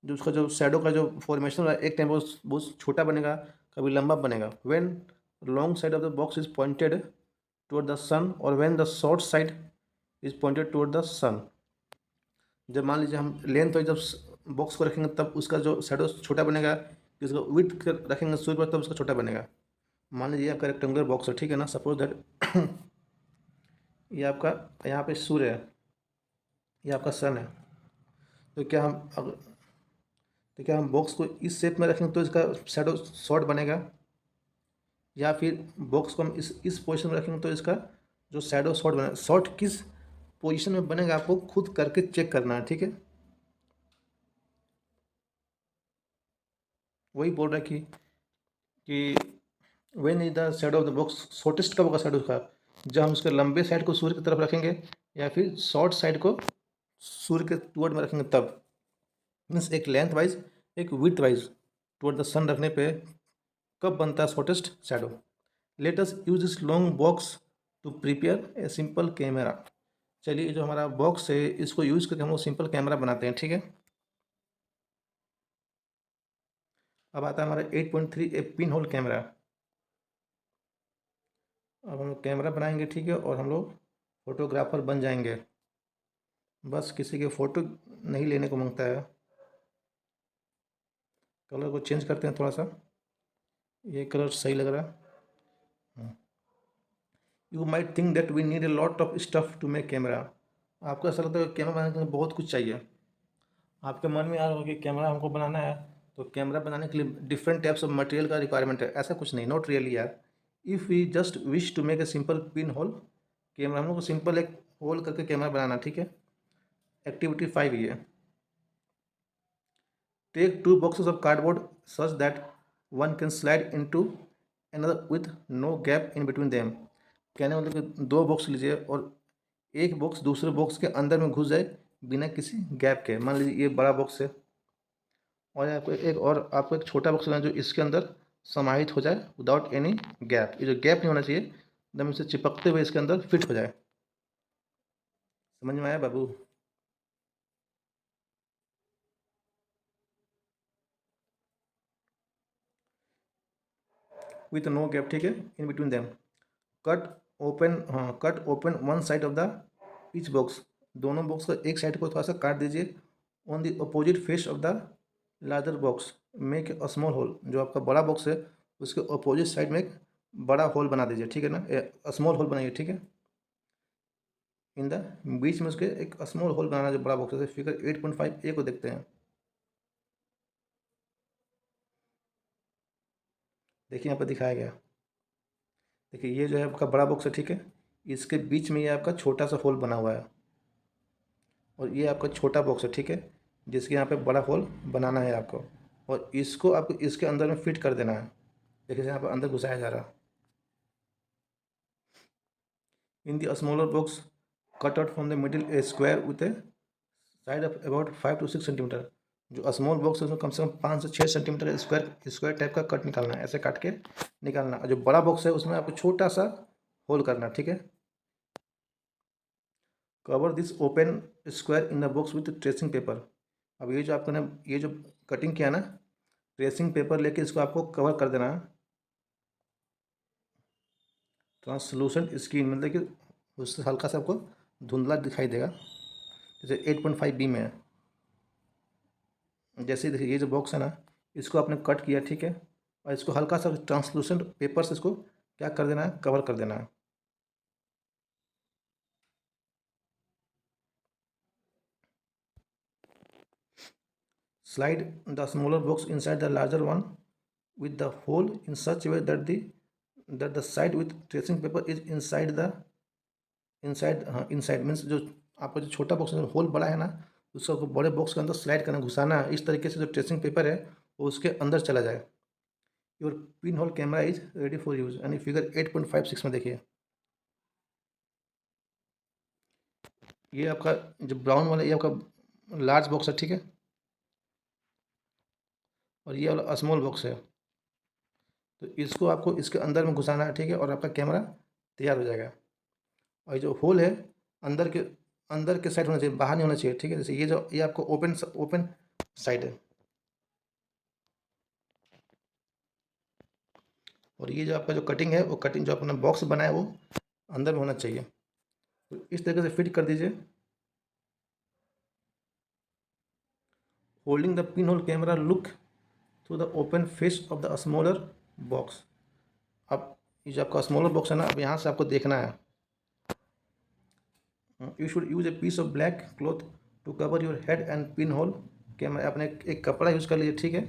जो उसका जो शैडो का जो फॉर्मेशन है एक टाइम बहुत बहुत छोटा बनेगा, कभी लंबा बनेगा। When long side of the box is pointed toward the sun और when the short side is pointed toward the sun, जब मान लीजिए हम लेंथ पर जब बॉक्स को रखेंगे तब उसका जो शैडो छोटा बनेगा, कि उसको विड्थ रखेंगे सूर्य पर तब उसका छोटा बनेगा। मान लीजिए आपका रेक्टेंगुलर बॉक्स है, ठीक है ना, सपोज दैट ये आपका यहाँ पे सूर्य है, ये आपका सन है, तो क्या हम अगर, तो क्या हम बॉक्स को इस शेप में रखेंगे तो इसका शैडो शॉर्ट बनेगा, या फिर बॉक्स को हम इस पोजीशन में रखेंगे तो इसका जो शैडो शॉर्ट बनेगा। शॉर्ट किस पोजीशन में बनेगा आपको खुद करके चेक करना है, ठीक है। वही बोल रहा है कि when is the shadow of the box shortest कब होगा शैडो का, जब हम उसके लंबे साइड को सूर्य की तरफ रखेंगे या फिर शॉर्ट साइड को सूर्य के टुवर्ड में रखेंगे तब, मीन्स एक लेंथ वाइज एक widthwise toward the sun रखने पे कब बनता है shortest shadow. Let us use this long box to prepare a simple camera, चलिए जो हमारा बॉक्स है इसको यूज़ करके हम लोग सिंपल कैमरा बनाते हैं, ठीक है। अब आता है हमारा 8.3 ए पिन होल कैमरा। अब हम लोग कैमरा बनाएंगे, ठीक है, और हम लोग फोटोग्राफर बन जाएंगे। बस किसी के फ़ोटो नहीं लेने को मांगता है। कलर को चेंज करते हैं थोड़ा सा, ये कलर सही लग रहा है। You might think that we need a lot of stuff to make camera, आपको ऐसा लगता है कि कैमरा बनाने के लिए बहुत कुछ चाहिए। आपके मन में आ रहा होगा कि कैमरा हमको बनाना है तो कैमरा बनाने के लिए डिफरेंट टाइप्स ऑफ मटेरियल का रिक्वायरमेंट है, ऐसा कुछ नहीं, नॉट रियली यार। If we just wish to make a simple pin hole camera, हम लोग को सिंपल एक होल करके कैमरा बनाना, ठीक है। एक्टिविटी 5 ये, take 2 boxes of cardboard such that one can slide into another with no gap in between them, कहने मतलब कि दो बॉक्स लीजिए और एक बॉक्स दूसरे बॉक्स के अंदर में घुस जाए बिना किसी गैप के। मान लीजिए ये बड़ा बॉक्स है और आपको एक छोटा बॉक्स लेना जो इसके अंदर समाहित हो जाए विदाउट एनी गैप, ये जो गैप नहीं होना चाहिए, एकदम इसे चिपकते हुए इसके अंदर फिट हो जाए। समझ में आया बाबू? विथ नो गैप, ठीक है, in between them. Cut open, हाँ, cut open one side of the each box, दोनों बॉक्स का एक साइड को थोड़ा सा काट दीजिए। On the opposite face of the larger box make a small hole. जो आपका बड़ा बॉक्स है उसके अपोजिट साइड में एक बड़ा होल बना दीजिए, ठीक है ना, स्मॉल होल बनाइए, ठीक है। इन द बीच में उसके एक स्मॉल होल बनाना, जो बड़ा बॉक्स है। फिगर 8.5 ए को देखते हैं। देखिए यहाँ पर दिखाया गया। देखिए ये जो है आपका बड़ा बॉक्स है, ठीक है। इसके बीच में ये आपका छोटा सा होल बना हुआ है, और ये आपका छोटा बॉक्स है, ठीक है, जिसके यहाँ पे बड़ा होल बनाना है आपको, और इसको आपको इसके अंदर में फिट कर देना है। देखिए यहाँ पर अंदर घुसाया जा रहा है। In the smaller box cut out from the middle A square with A side of about 5 to 6 centimetre. जो स्मॉल बॉक्स है उसमें कम से कम 5 से 6 सेंटीमीटर स्क्वायर स्क्वायर टाइप का कट निकालना है, ऐसे काट के निकालना। और जो बड़ा बॉक्स है उसमें आपको छोटा सा होल करना, ठीक है। Cover this open square in the box with tracing paper. अब ये जो आपको ने ये जो कटिंग किया ना, ट्रेसिंग पेपर लेके इसको आपको कवर कर देना है। ट्रांसलूसेंट स्क्रीन मतलब कि उससे हल्का सा आपको धुंधला दिखाई देगा, जैसे 8.5 बी में है। जैसे देखिए ये जो बॉक्स है ना, इसको आपने कट किया, ठीक है, और इसको हल्का सा ट्रांसलूसेंट पेपर से इसको क्या कर देना है, कवर कर देना है। Slide the smaller box inside the larger one with the hole in such a way that the side with tracing paper is inside means जो आपका जो छोटा बॉक्स है, होल बड़ा है ना, उसको बड़े बॉक्स के अंदर स्लाइड करना, घुसाना है इस तरीके से जो ट्रेसिंग पेपर है वो उसके अंदर चला जाए। Your pin hole camera is ready for use, यानी फिगर 8.56 में देखिए। ये आपका जो ब्राउन वाला ये आपका लार्ज बॉक्स है, ठीक है, और ये वाला स्मॉल बॉक्स है। तो इसको आपको इसके अंदर में घुसाना है, ठीक है, और आपका कैमरा तैयार हो जाएगा। और जो होल है अंदर के साइड होना चाहिए, बाहर नहीं होना चाहिए, ठीक है। जैसे ये आपको ओपन साइड है, और ये जो आपका जो कटिंग है वो कटिंग जो अपना बॉक्स बनाया वो अंदर में होना चाहिए। तो इस तरीके से फिट कर दीजिए। Holding the pin hole camera look through the open face of the smaller box. अब ये जो आपका स्मॉलर बॉक्स है ना, अब यहाँ से आपको देखना है। You should use a piece of black cloth to cover your head and pin hole camera. अपने एक कपड़ा यूज़ कर लीजिए, ठीक है,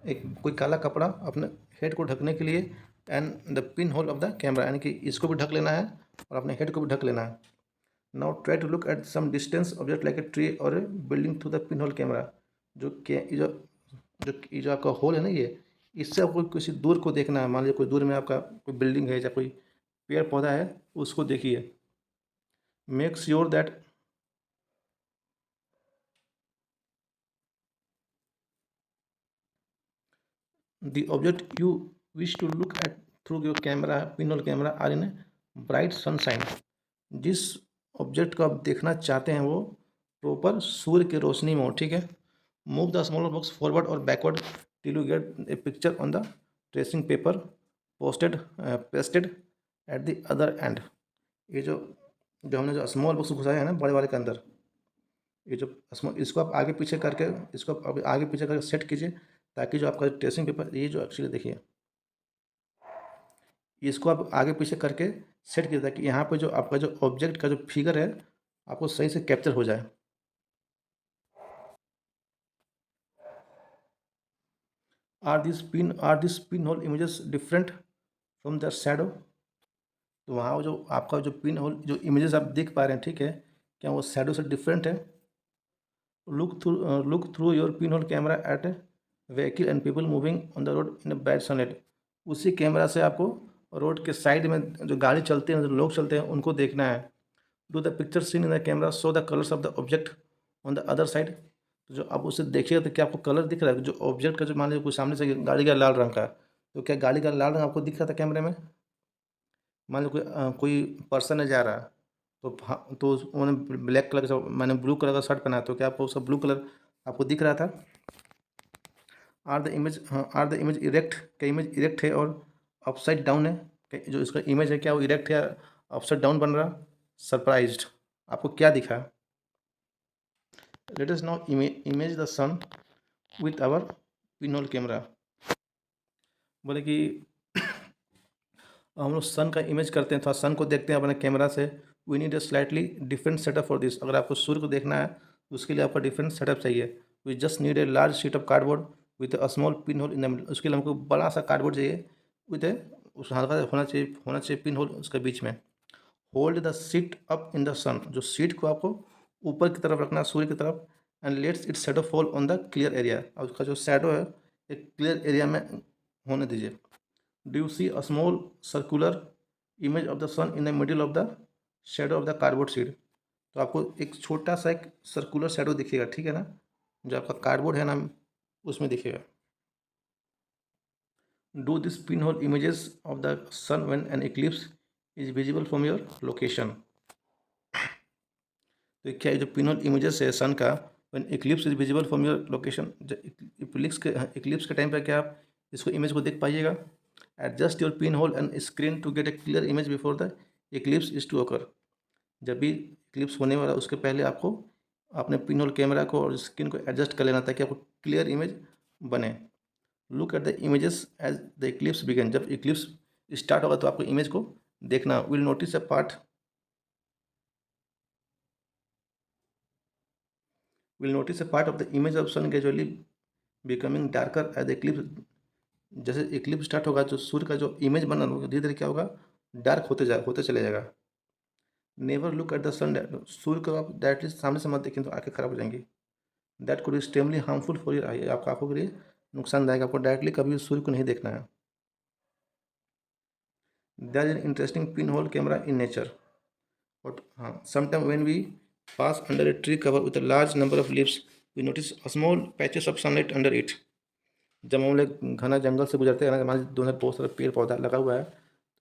एक कोई काला कपड़ा अपने हेड को ढकने के लिए, and the pin whole of the camera, यानी कि इसको भी ढक लेना है और अपने हेड को भी ढक लेना है। Now try to look at some distance object like a tree और a building through the pin whole camera. जो आपका होल है ना, ये इससे आपको किसी दूर को देखना है। मान लीजिए कोई दूर में आपका कोई बिल्डिंग है या कोई पेड़ पौधा है, उसको देखिए। Make sure that the object you wish to look at through your camera pinhole camera are in bright sunshine। जिस ऑब्जेक्ट को आप देखना चाहते हैं वो प्रॉपर सूर्य की रोशनी में हो, ठीक है। Move the smaller box forward और backward till you get a picture on the tracing paper pasted at the other end. ये जो जो हमने जो स्मॉल बॉक्स घुसाया है ना बड़े वाले के अंदर, ये जो इसको आप आगे पीछे करके इसको आप आगे पीछे करके सेट कीजिए, ताकि जो आपका ट्रेसिंग पेपर ये जो एक्चुअली देखिए, इसको आप आगे पीछे करके सेट कीजिए ताकि यहाँ पे जो आपका जो ऑब्जेक्ट का जो फिगर है आपको सही से कैप्चर हो जाए। Are this pin hole images different from the shadow. तो वहाँ जो आपका जो पिन होल जो इमेजेस आप देख पा रहे हैं, ठीक है, क्या वो शैडो से डिफरेंट है। Look through your pin hole camera at vehicle and people moving on the road in a bad sunlight. उसी कैमरा से आपको रोड के साइड में जो गाड़ी चलते हैं, जो लोग चलते हैं, उनको देखना है। Do the picture seen in the camera show the colours of the object on the other side. तो जो आप उसे देखिएगा तो क्या आपको कलर दिख रहा है जो ऑब्जेक्ट का, जो मान लीजिए कोई सामने से गाड़ी का लाल रंग का, तो क्या गाड़ी का लाल रंग आपको दिख रहा था कैमरे में। मान लो कोई पर्सन है जा रहा है, तो उन्होंने ब्लैक कलर का, मैंने ब्लू कलर का शर्ट पहना है, तो क्या आपको उसका ब्लू कलर आपको दिख रहा था। आर द इमेज इरेक्ट, क्या इमेज इरेक्ट है और अपसाइड डाउन है। जो इसका इमेज है क्या वो इरेक्ट है या अपसाइड डाउन बन रहा। सरप्राइज्ड, आपको क्या दिखा। Let us now image the sun with our pinhole camera. बोले कि हम लोग सन का इमेज करते हैं, थोड़ा सन को देखते हैं अपने कैमरा से। We need a slightly different setup for this. अगर आपको सूर्य को देखना है तो उसके लिए आपका डिफरेंट सेटअप चाहिए। We just need a large sheet of cardboard with a small pinhole in the middle. उसके लिए हमको बड़ा सा कार्डबोर्ड चाहिए विथ ए, उस हल्का होना चाहिए पिन होल उसके बीच में। Hold the sheet up in the sun. जो सीट को आपको ऊपर की तरफ रखना है, सूर्य की तरफ। And let's it shadow fall on the clear area. और उसका जो शैडो है एक क्लियर एरिया में होने दीजिए। Do you see a small circular image of the sun in the middle of the shadow of the cardboard sheet? तो आपको एक छोटा सा एक सर्कुलर शैडो दिखेगा, ठीक है ना, जो आपका कार्डबोर्ड है ना उसमें दिखेगा। Do this pinhole images of the sun when an eclipse is visible from your location? तो क्या जो पिनहोल इमेजेस है सन का, when eclipse is visible from your location, eclipse के टाइम पर क्या आप इसको इमेज को देख पाइएगा। Adjust your pin hole and screen to get a clear image before the eclipse is to occur. जब भी इक्लिप्स होने वाला उसके पहले आपको अपने पिन होल कैमरा को और स्क्रीन को एडजस्ट कर लेना ताकि आपको क्लियर इमेज बने। Look at the images as the eclipse began. जब इक्लिप्स स्टार्ट होगा तो आपको इमेज को देखना। Will notice a part will notice a part of the image of sun gradually becoming darker as the eclipse। जैसे इक्लिप्स स्टार्ट होगा जो सूर्य का जो इमेज बना होगा धीरे धीरे क्या होगा, डार्क होते चले जाएगा। नेवर लुक एट द सन। सूर्य को आप डायरेक्टली सामने से मत देखें तो आंखें खराब हो जाएंगी। That could extremely harmful for your eye. आपको आंखों के लिए नुकसानदायक। आपको डायरेक्टली कभी सूर्य को नहीं देखना है। There is an interesting pin whole camera in nature. But हाँ, sometime when we pass under a tree cover with a large number of leaves, we notice a small patches of sunlight under it। जब हम लोग घना जंगल से गुजरते हैं ना, हमारे दोनों बहुत सारा पेड़ पौधा लगा हुआ है,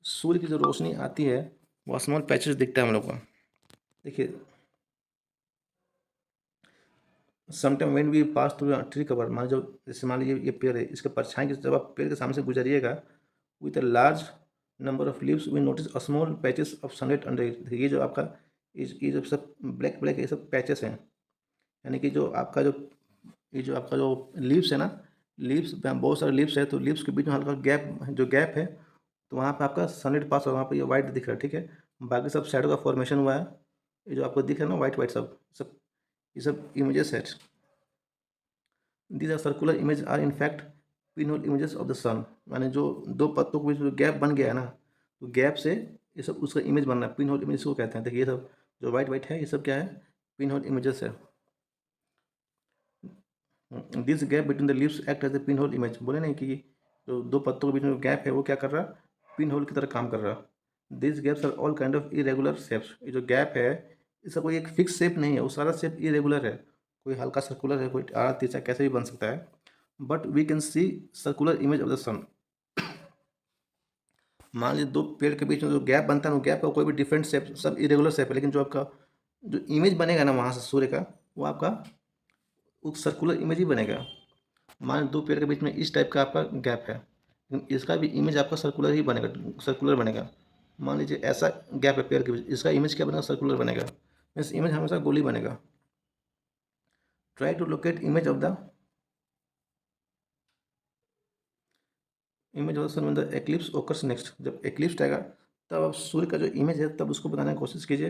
सूर्य की जो रोशनी आती है वो स्मॉल पैचेस दिखता है हम लोग को। देखिए, sometime when we pass through tree cover, मान जो जैसे मान लीजिए ये पेड़ है, इसके परछाई की जब आप पेड़ के सामने से गुजरिएगा with a large number of leaves we notice a small patches of sunlight under it. ये जो आपका ये जो सब ब्लैक ब्लैक ये सब पैचेस हैं, यानी कि जो आपका जो ये जो आपका जो लीव्स है ना, लीव्स बहुत सारे लीव्स है तो लीव्स के बीच में हल्का गैप है तो वहाँ पे आपका सनलाइट पास होगा, वहाँ पे ये वाइट दिख रहा है, ठीक है। बाकी सब शैडो का फॉर्मेशन हुआ है। ये जो आपको दिख रहा है ना वाइट वाइट सब सब ये सब इमेजेस है। These are circular image are in fact pin whole images of the sun. माने जो दो पत्तों के बीच में गैप बन गया है ना, तो गैप से ये सब उसका इमेज बनना है। पिन होल इमेज को कहते हैं। देखिए ये सब जो वाइट वाइट है ये सब क्या है, पिन होल इमेजेस है। This gap between the leaves act as a pinhole image. बोले नहीं कि जो दो पत्तों के बीच में गैप है वो क्या कर रहा, पिन होल की तरह काम कर रहा। This gaps are all kind of irregular shapes. ये जो गैप है इसका कोई एक फिक्स शेप नहीं है, वो सारा शेप इरेगुलर है। कोई हल्का सर्कुलर है, कोई आड़ा तिरछा कैसे भी बन सकता है। But we can see circular image of the sun. मान लीजिए दो पेड़ के बीच में जो गैप बनता है वो गैप का कोई भी डिफरेंट शेप, सब इरेगुलर शेप है, लेकिन जो आपका जो इमेज बनेगा ना वहाँ से सूर्य का, वो आपका वो सर्कुलर इमेज ही बनेगा। मान दो पेड़ के बीच में इस टाइप का आपका गैप है, लेकिन इसका भी इमेज आपका सर्कुलर ही बनेगा, सर्कुलर बनेगा। मान लीजिए ऐसा गैप है पेड़ के बीच, इसका इमेज क्या बनेगा, सर्कुलर बनेगा। मीन्स इमेज हमेशा गोली बनेगा। Try to locate image of the sun when the eclipse occurs next. जब एक्लिप्स आएगा तब आप सूर्य का जो इमेज है तब उसको बनाने की कोशिश कीजिए।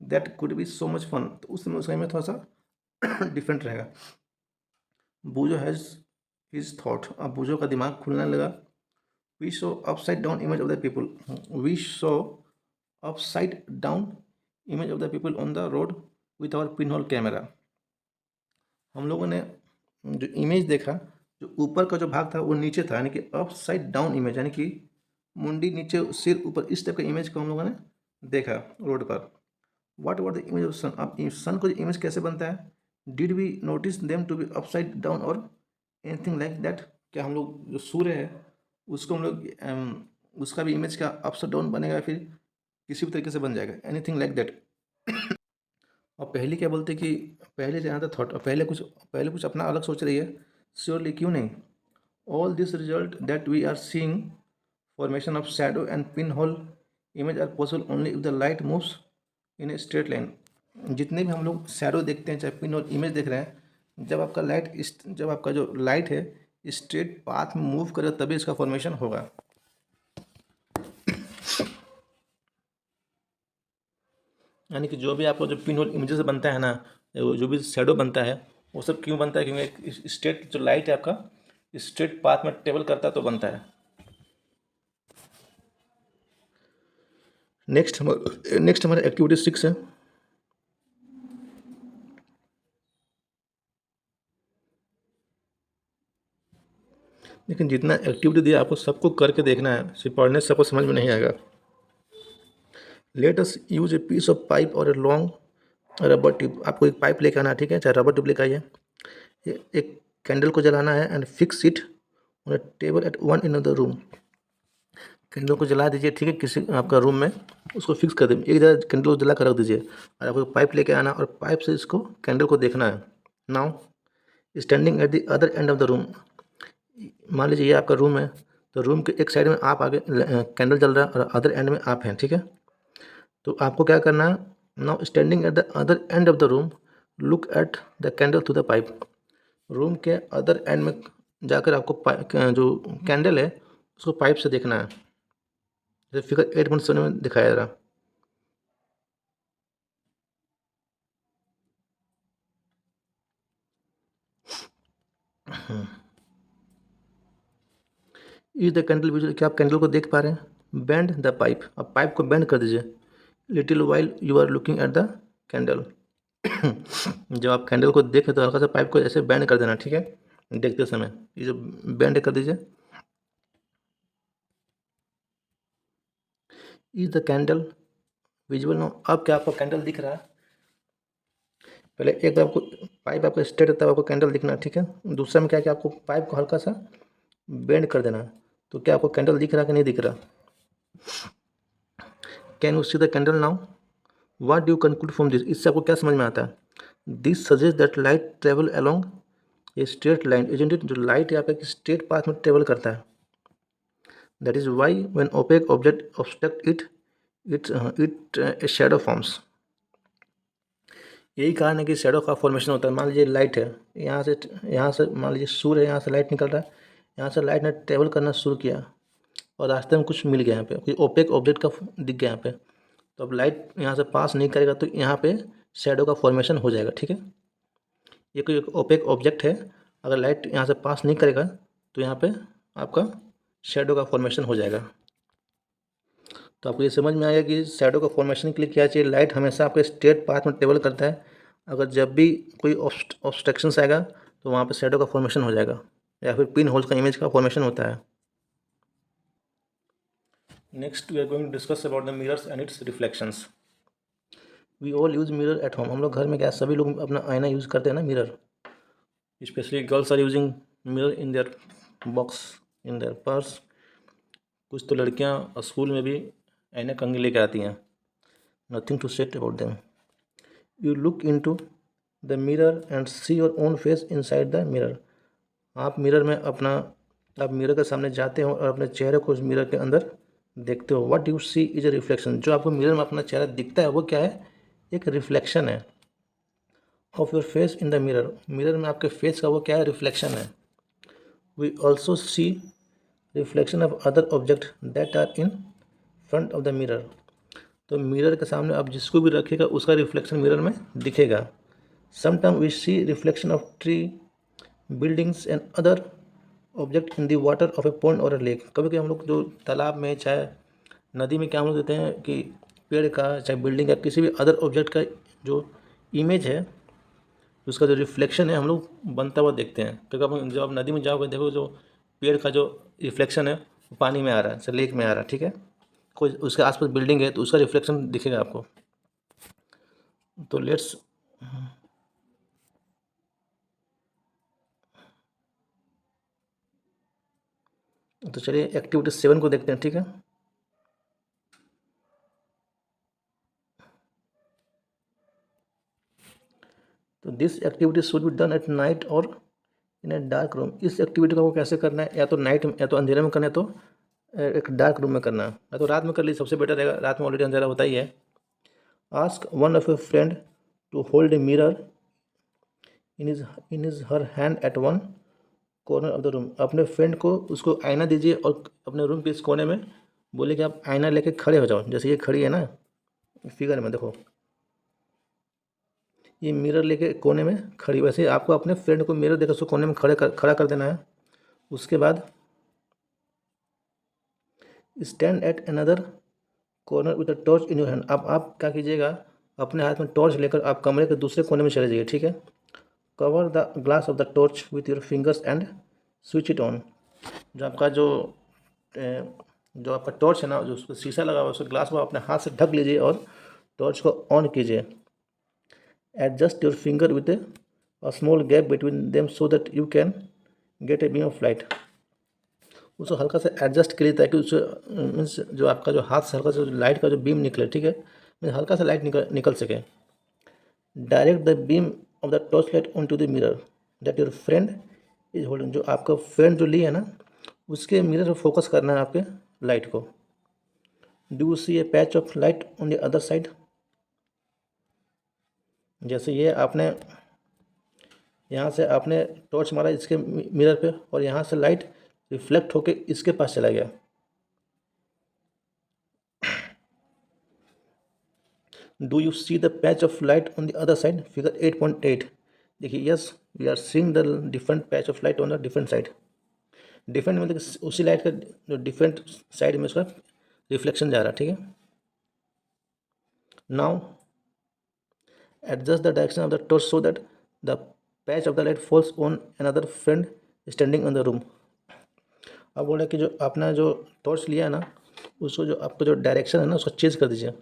That could be so much fun. तो उस समय उसका इमेज थोड़ा सा डिफरेंट रहेगा। Boojho has his thought. अब बूजो का दिमाग खुलने लगा। We show upside down image of the people. We show upside down image of the people on the road with our pin hole camera. हम लोगों ने जो इमेज देखा, जो ऊपर का जो भाग था वो नीचे था, यानी कि अपसाइड डाउन इमेज, यानी कि मुंडी नीचे सिर ऊपर, इस टाइप का इमेज को हम लोगों ने देखा रोड पर। What were the image of sun. अब सन को इमेज कैसे बनता है, did we notice them to be upside down और एनीथिंग लाइक दैट। क्या हम लोग जो सूर्य है उसको हम लोग उसका भी इमेज क्या अपसाइड डाउन बनेगा, फिर किसी भी तरीके से बन जाएगा, एनीथिंग लाइक दैट। और पहले क्या बोलते कि पहले जहाँ था थॉट, पहले कुछ अपना अलग सोच रही है। श्योरली क्यों नहीं। All this result that we are seeing formation of shadow and pinhole image are possible only if the light moves in a straight line. जितने भी हम लोग शैडो देखते हैं, चाहे पिन और इमेज देख रहे हैं, जब आपका जो लाइट है स्ट्रेट पाथ में मूव करे तभी इसका फॉर्मेशन होगा। यानी कि जो भी आपको जो पिन और इमेजेस बनता है ना, जो भी शैडो बनता है, वो सब क्यों बनता है? क्योंकि एक स्ट्रेट जो लाइट है आपका स्ट्रेट पाथ में ट्रेवल करता है तो बनता है। नेक्स्ट हमारा एक्टिविटी 6 है। लेकिन जितना एक्टिविटी दिया आपको सबको करके देखना है, सिर्फ पढ़ने से सबको समझ में नहीं आएगा। Let us use a piece of pipe और ए लॉन्ग रबर ट्यूब। आपको एक पाइप लेकर आना है, ठीक है, चाहे रबर ट्यूब लेकर आइए। एक कैंडल को जलाना है and fix it on a table at one in the room. Candle को जला दीजिए, ठीक है, किसी आपका रूम में उसको फिक्स कर दीजिए, एक जगह कैंडल को जला कर रख दीजिए और आपको पाइप लेके आना और पाइप से इसको कैंडल को देखना है। Now standing at the other end of the room. मान लीजिए ये आपका रूम है, तो रूम के एक साइड में आप आगे कैंडल जल रहा है और अदर एंड में आप हैं, ठीक है। तो आपको क्या करना है? Now standing at the other end of the room look at the candle through the pipe. Room के अदर एंड में जाकर आपको जो कैंडल है उसको पाइप से देखना है, जैसे फिगर 8.7 में दिखाया जा रहा। इज द कैंडल विजुअल, क्या आप कैंडल को देख पा रहे हैं? बेंड द पाइप, अब पाइप को बेंड कर दीजिए। Little while you are looking at the candle. जब आप कैंडल को देखें तो हल्का सा पाइप को ऐसे बेंड कर देना, ठीक है, देखते समय ये जो बेंड कर दीजिए। Is the candle visual no, अब क्या आपको कैंडल दिख रहा है? पहले एक आपको पाइप आपका स्ट्रेट है तब आपको कैंडल दिखना है, ठीक है। दूसरा में क्या कि आपको पाइप को हल्का सा बेंड कर देना है, तो क्या आपको कैंडल दिख रहा है कि नहीं दिख रहा? Can you see the candle now? What do you conclude from this? इससे आपको क्या समझ में आता है? This suggest that light travel along a straight line, isn't it? जो लाइट है आपका एक स्ट्रेट पाथ में ट्रेवल करता है। That is why when opaque object obstruct it a shadow forms. यही कारण है कि शैडो का फॉर्मेशन होता है। मान लीजिए लाइट है, यहाँ से मान लीजिए सूर्य है, यहाँ से लाइट निकल रहा है, यहाँ से लाइट ने ट्रेवल करना शुरू किया और रास्ते में कुछ मिल गया, यहाँ पे कोई ओपेक ऑब्जेक्ट का दिख गया यहाँ पे, तो अब लाइट यहाँ से पास नहीं करेगा तो यहाँ पे शैडो का फॉर्मेशन हो जाएगा, ठीक है। ये कोई ओपेक ऑब्जेक्ट है, अगर लाइट यहाँ से पास नहीं करेगा तो यहाँ पे आपका शैडो का फॉर्मेशन हो जाएगा। तो आपको ये समझ में आएगा कि शैडो का फॉर्मेशन के लिए क्या चाहिए? लाइट हमेशा आपके स्ट्रेट पाथ में ट्रेवल करता है, अगर जब भी कोई ऑब्स्ट्रक्शंस आएगा तो वहाँ पे शैडो का फॉर्मेशन हो जाएगा, या फिर पिन होल्स का इमेज का फॉर्मेशन होता है। Next we are going to discuss about the mirrors and its reflections. We all use mirror at home. हम लोग घर में क्या सभी लोग अपना आईना यूज़ करते हैं ना, mirror. Specially girls are using mirror in their box, in their purse. कुछ तो लड़कियां स्कूल में भी आईना कंघी लेके आती हैं। Nothing to set about them. You look into the mirror and see your own face inside the mirror. आप मिरर के सामने जाते हो और अपने चेहरे को उस मिरर के अंदर देखते हो। What you see is a reflection. जो आपको मिरर में अपना चेहरा दिखता है वो क्या है? एक रिफ्लेक्शन है of your face in the mirror. Mirror में आपके फेस का वो क्या है? रिफ्लेक्शन है। We also see reflection of other object that are in front of the mirror. तो मिरर के सामने आप जिसको भी रखिएगा उसका रिफ्लेक्शन मिरर में दिखेगा। Sometime we see reflection of tree, buildings and other object in the water of a pond और ए लेक। कभी कभी हम लोग जो तालाब में चाहे नदी में क्या हम लोग देते हैं कि पेड़ का चाहे बिल्डिंग का किसी भी अदर ऑब्जेक्ट का जो इमेज है उसका जो रिफ्लेक्शन है हम लोग बनता हुआ देखते हैं। क्योंकि जब आप नदी में जाओगे देखो जो पेड़ का जो रिफ्लेक्शन है वो पानी में आ रहा है, जैसे लेक में आ रहा है, ठीक है। कोई उसके आसपास बिल्डिंग है तो उसका रिफ्लेक्शन दिखेगा आपको। तो लेट्स तो चलिए एक्टिविटी 7 को देखते हैं, ठीक है। तो this activity should be done at night और इन ए डार्क रूम। इस एक्टिविटी को कैसे करना है? या तो नाइट में, या तो अंधेरे में करना है, तो एक डार्क रूम में करना है, या तो रात में कर लीजिए, सबसे बेटर रहेगा। रात में ऑलरेडी अंधेरा होता ही है। Ask one of your friend to hold a mirror in is her hand at one corner of the room. अपने फ्रेंड को उसको आईना दीजिए और अपने रूम के इस कोने में बोले कि आप आईना लेके खड़े हो जाओ। जैसे ये खड़ी है ना फिगर में, देखो ये मिरर लेके कोने में खड़ी, वैसे ही आपको अपने फ्रेंड को मिरर देकर उसको कोने में खड़ा कर देना है। उसके बाद stand at another corner with a torch in your hand. अब आप क्या कीजिएगा, अपने हाथ में टॉर्च लेकर आप कमरे के दूसरे कोने में चले जाइए, ठीक है। Cover the glass of the torch with your fingers and switch it on. जो आपका जो आपका टॉर्च है ना, जो उसको शीशा लगा हुआ है, उसको ग्लास को अपने हाथ से ढक लीजिए और टॉर्च को ऑन कीजिए। Adjust your finger with a small gap between them so that you can get a beam of light. उसको हल्का से एडजस्ट करिए ताकि उससे मीन्स जो आपका जो हाथ से हल्का से लाइट का जो बीम निकले, ठीक है, मीन्स हल्का सा लाइट निकल सके। Direct the beam of the torch light on to the mirror that your friend is holding. जो आपका फ्रेंड जो लिया है ना, उसके मिरर पर फोकस करना है आपके लाइट को। Do you see a patch of light on the other side. जैसे ये आपने यहाँ से आपने टॉर्च मारा इसके मिरर पे और यहाँ से लाइट रिफ्लेक्ट होके इसके पास चला गया। Do you see the patch of light on the other side, figure 8.8। देखिए yes we are seeing the different patch of light on the different side. Different मतलब उसी लाइट का जो डिफरेंट साइड में उसका रिफ्लेक्शन जा रहा है, ठीक है। Now adjust the direction of the torch so that the patch of the light falls on another friend standing in the room. अब बोला कि जो अपना जो टॉर्च लिया है ना, उसको जो आपका जो डायरेक्शन है ना उसको चेंज कर दीजिए,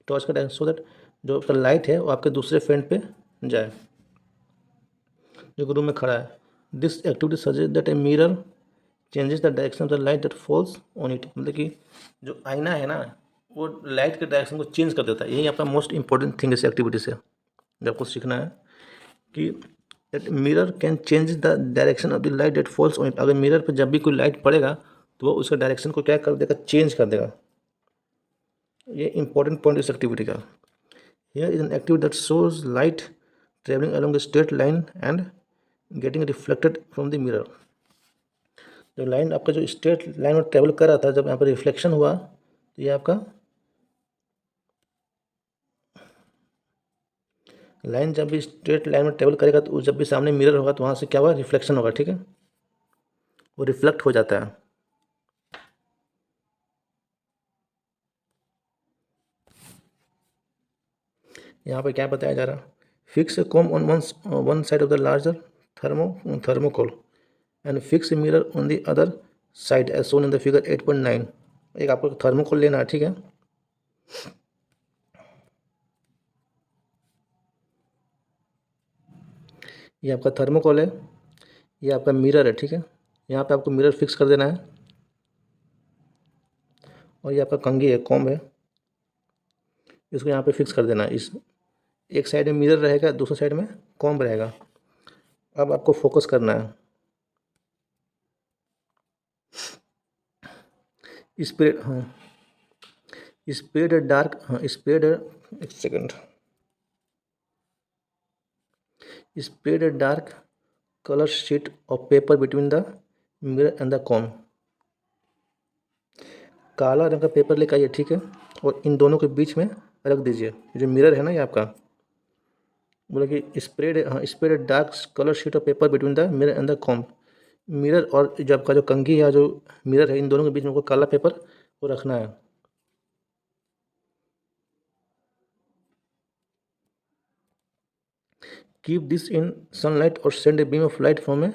टॉर्च का डायरेक्शन, सो दैट जो आपका लाइट है वो आपके दूसरे फ्रेंड पे जाए जो रूम में खड़ा है। This activity suggest that a mirror changes the direction of the light that falls on it. मतलब कि जो आईना है ना वो लाइट के डायरेक्शन को चेंज कर देता है। यही आपका मोस्ट इंपॉर्टेंट थिंग इस एक्टिविटी से जो आपको सीखना है कि that mirror can change the direction of the light that falls on it. अगर मिरर पर जब भी कोई लाइट पड़ेगा तो वो उसका डायरेक्शन को क्या कर देगा, चेंज कर देगा। ये इंपॉर्टेंट पॉइंट इस एक्टिविटी का। Here is an activity that shows light travelling along the straight line and getting reflected from the mirror. जो लाइन आपका जो स्ट्रेट लाइन में ट्रेवल कर रहा था, जब यहाँ पर रिफ्लेक्शन हुआ तो ये आपका लाइन जब भी स्ट्रेट लाइन में ट्रेवल करेगा तो जब भी सामने मिरर होगा तो वहाँ से क्या होगा, रिफ्लेक्शन होगा, ठीक है, वो रिफ्लेक्ट हो जाता है। यहाँ पे क्या बताया जा रहा है, fix comb on one side of the larger thermocol and fix mirror on the other side as shown in the figure 8.9। एक आपको थर्मोकोल लेना है, ठीक है। ये आपका थर्मोकोल है, ये आपका मिरर है, ठीक है। यहाँ पे आपको मिरर फिक्स कर देना है और ये आपका कंघी है, कॉम्ब है, इसको यहाँ पे फिक्स कर देना है। इस एक साइड में मिरर रहेगा, दूसरे साइड में कॉम्ब रहेगा। अब आपको फोकस करना है। स्प्रेड, हाँ स्प्रेड डार्क, हाँ स्प्रेड, एक second, spread a dark color sheet of paper between the mirror and the comb। काला रंग का पेपर लेकर आइए, ठीक है, और इन दोनों के बीच में रख दीजिए। जो मिरर है ना ये आपका, बोला कि स्प्रेड, हाँ spread dark colour sheet of paper between the mirror and the comb. Mirror और जो आपका जो कंघी या जो मिरर है इन दोनों के बीच में आपको काला पेपर को रखना है। कीप दिस इन सनलाइट और send a beam of light from a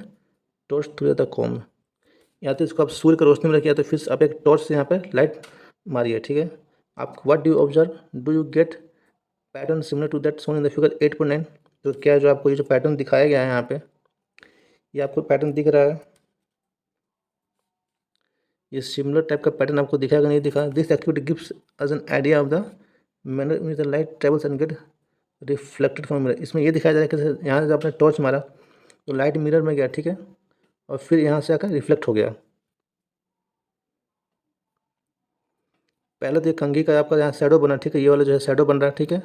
torch through the comb. या तो इसको आप सूर्य की रोशनी में रखिए, तो फिर आप एक टॉर्च से यहाँ पर लाइट मारिए, ठीक है। आप what do you observe, do you get pattern similar to that shown in the figure 8.9। तो क्या जो आपको ये जो पैटर्न दिखाया गया है यहाँ पे, ये आपको पैटर्न दिख रहा है, ये सिमिलर टाइप का पैटर्न आपको दिखाएगा नहीं दिखा। This activity gives us an idea of the manner in the light travels and gate reflected from mirror. इसमें ये दिखाया जा रहा है कि यहाँ से आपने टॉर्च मारा तो लाइट मिरर में गया, ठीक है, और फिर यहाँ से आकर रिफ्लेक्ट हो गया। पहले तो ये कंघी का आपका यहाँ शैडो बना, ठीक है, ये वाला जो है शैडो बन रहा है, ठीक है।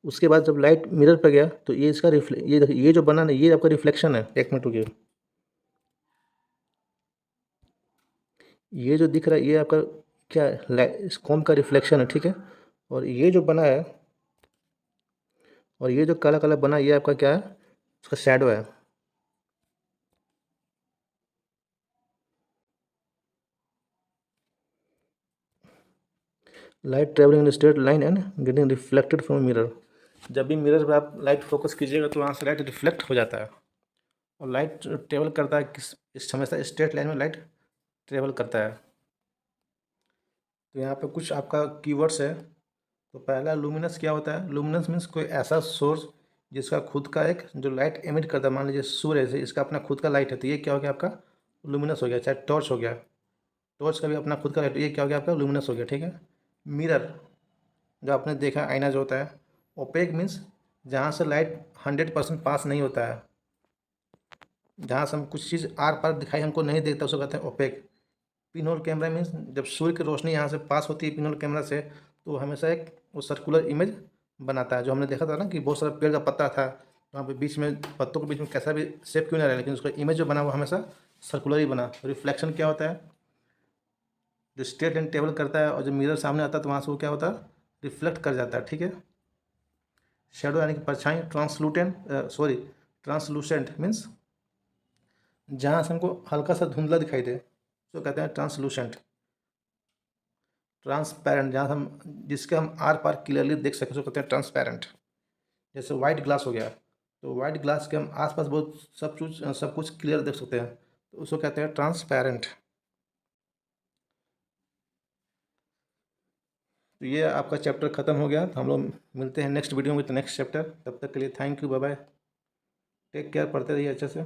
उसके बाद जब लाइट मिरर पे गया तो ये इसका ये देखिए, ये जो बना ना, ये आपका रिफ्लेक्शन है। एक मिनट रुकिए, ये जो दिख रहा है ये आपका क्या है, इस कॉम का रिफ्लेक्शन है, ठीक है। और ये जो बना है, और ये जो काला काला बना, ये आपका क्या है, उसका शैडो है। Light travelling in straight line and getting reflected from mirror. जब भी मिरर पर आप लाइट फोकस कीजिएगा तो वहाँ से लाइट रिफ्लेक्ट हो जाता है, और लाइट ट्रेवल करता है किस, इस हमेशा स्ट्रेट लाइन में लाइट ट्रेवल करता है। तो यहाँ पे कुछ आपका कीवर्ड्स है। तो पहला लुमिनस क्या होता है? लुमिनस मीन्स कोई ऐसा सोर्स जिसका खुद का एक जो लाइट एमिट करता है, मान लीजिए सूर्य है, इसका अपना खुद का लाइट है, तो ये क्या हो गया आपका लुमिनस हो गया। चाहे टॉर्च हो गया, टॉर्च का भी अपना खुद का लाइट, ये क्या हो गया आपका लुमिनस हो गया, ठीक है। मिरर, जो आपने देखा आईना जो होता है। ओपेक मीन्स जहाँ से लाइट 100% पास नहीं होता है, जहाँ से हम कुछ चीज़ आर पार दिखाई हमको नहीं देखता, उसको कहते हैं ओपेक। पिनहोल कैमरा मीन्स जब सूर्य की रोशनी यहाँ से पास होती है पिनहोल कैमरा से, तो वो हमेशा एक वो सर्कुलर इमेज बनाता है। जो हमने देखा था ना कि बहुत सारा पेड़ का पत्ता था, वहाँ पे बीच में पत्तों के बीच में कैसा भी शेप क्यों ना रहे, लेकिन उसका इमेज जो बना वो हमेशा सर्कुलर ही बना। रिफ्लेक्शन क्या होता है? जो स्ट्रेट लाइन ट्रेवल करता है और जब मिरर सामने आता है तो वहाँ से वो क्या होता है, रिफ्लेक्ट कर जाता है, ठीक है। शेडो यानी कि परछाई, ट्रांसलूसेंट मीन्स जहाँ से हमको हल्का सा धुंधला दिखाई दे तो कहते हैं ट्रांसलूसेंट। ट्रांसपेरेंट, जहाँ हम जिसके हम आर पार क्लियरली देख सकें उसको कहते हैं ट्रांसपेरेंट। जैसे वाइट ग्लास हो गया, तो वाइट ग्लास के हम आसपास बहुत सब कुछ क्लियर देख सकते हैं, तो उसको कहते हैं ट्रांसपेरेंट। तो ये आपका चैप्टर ख़त्म हो गया। तो हम लोग मिलते हैं नेक्स्ट वीडियो में विद नेक्स्ट चैप्टर। तब तक के लिए thank you, bye bye, take care, पढ़ते रहिए अच्छे से।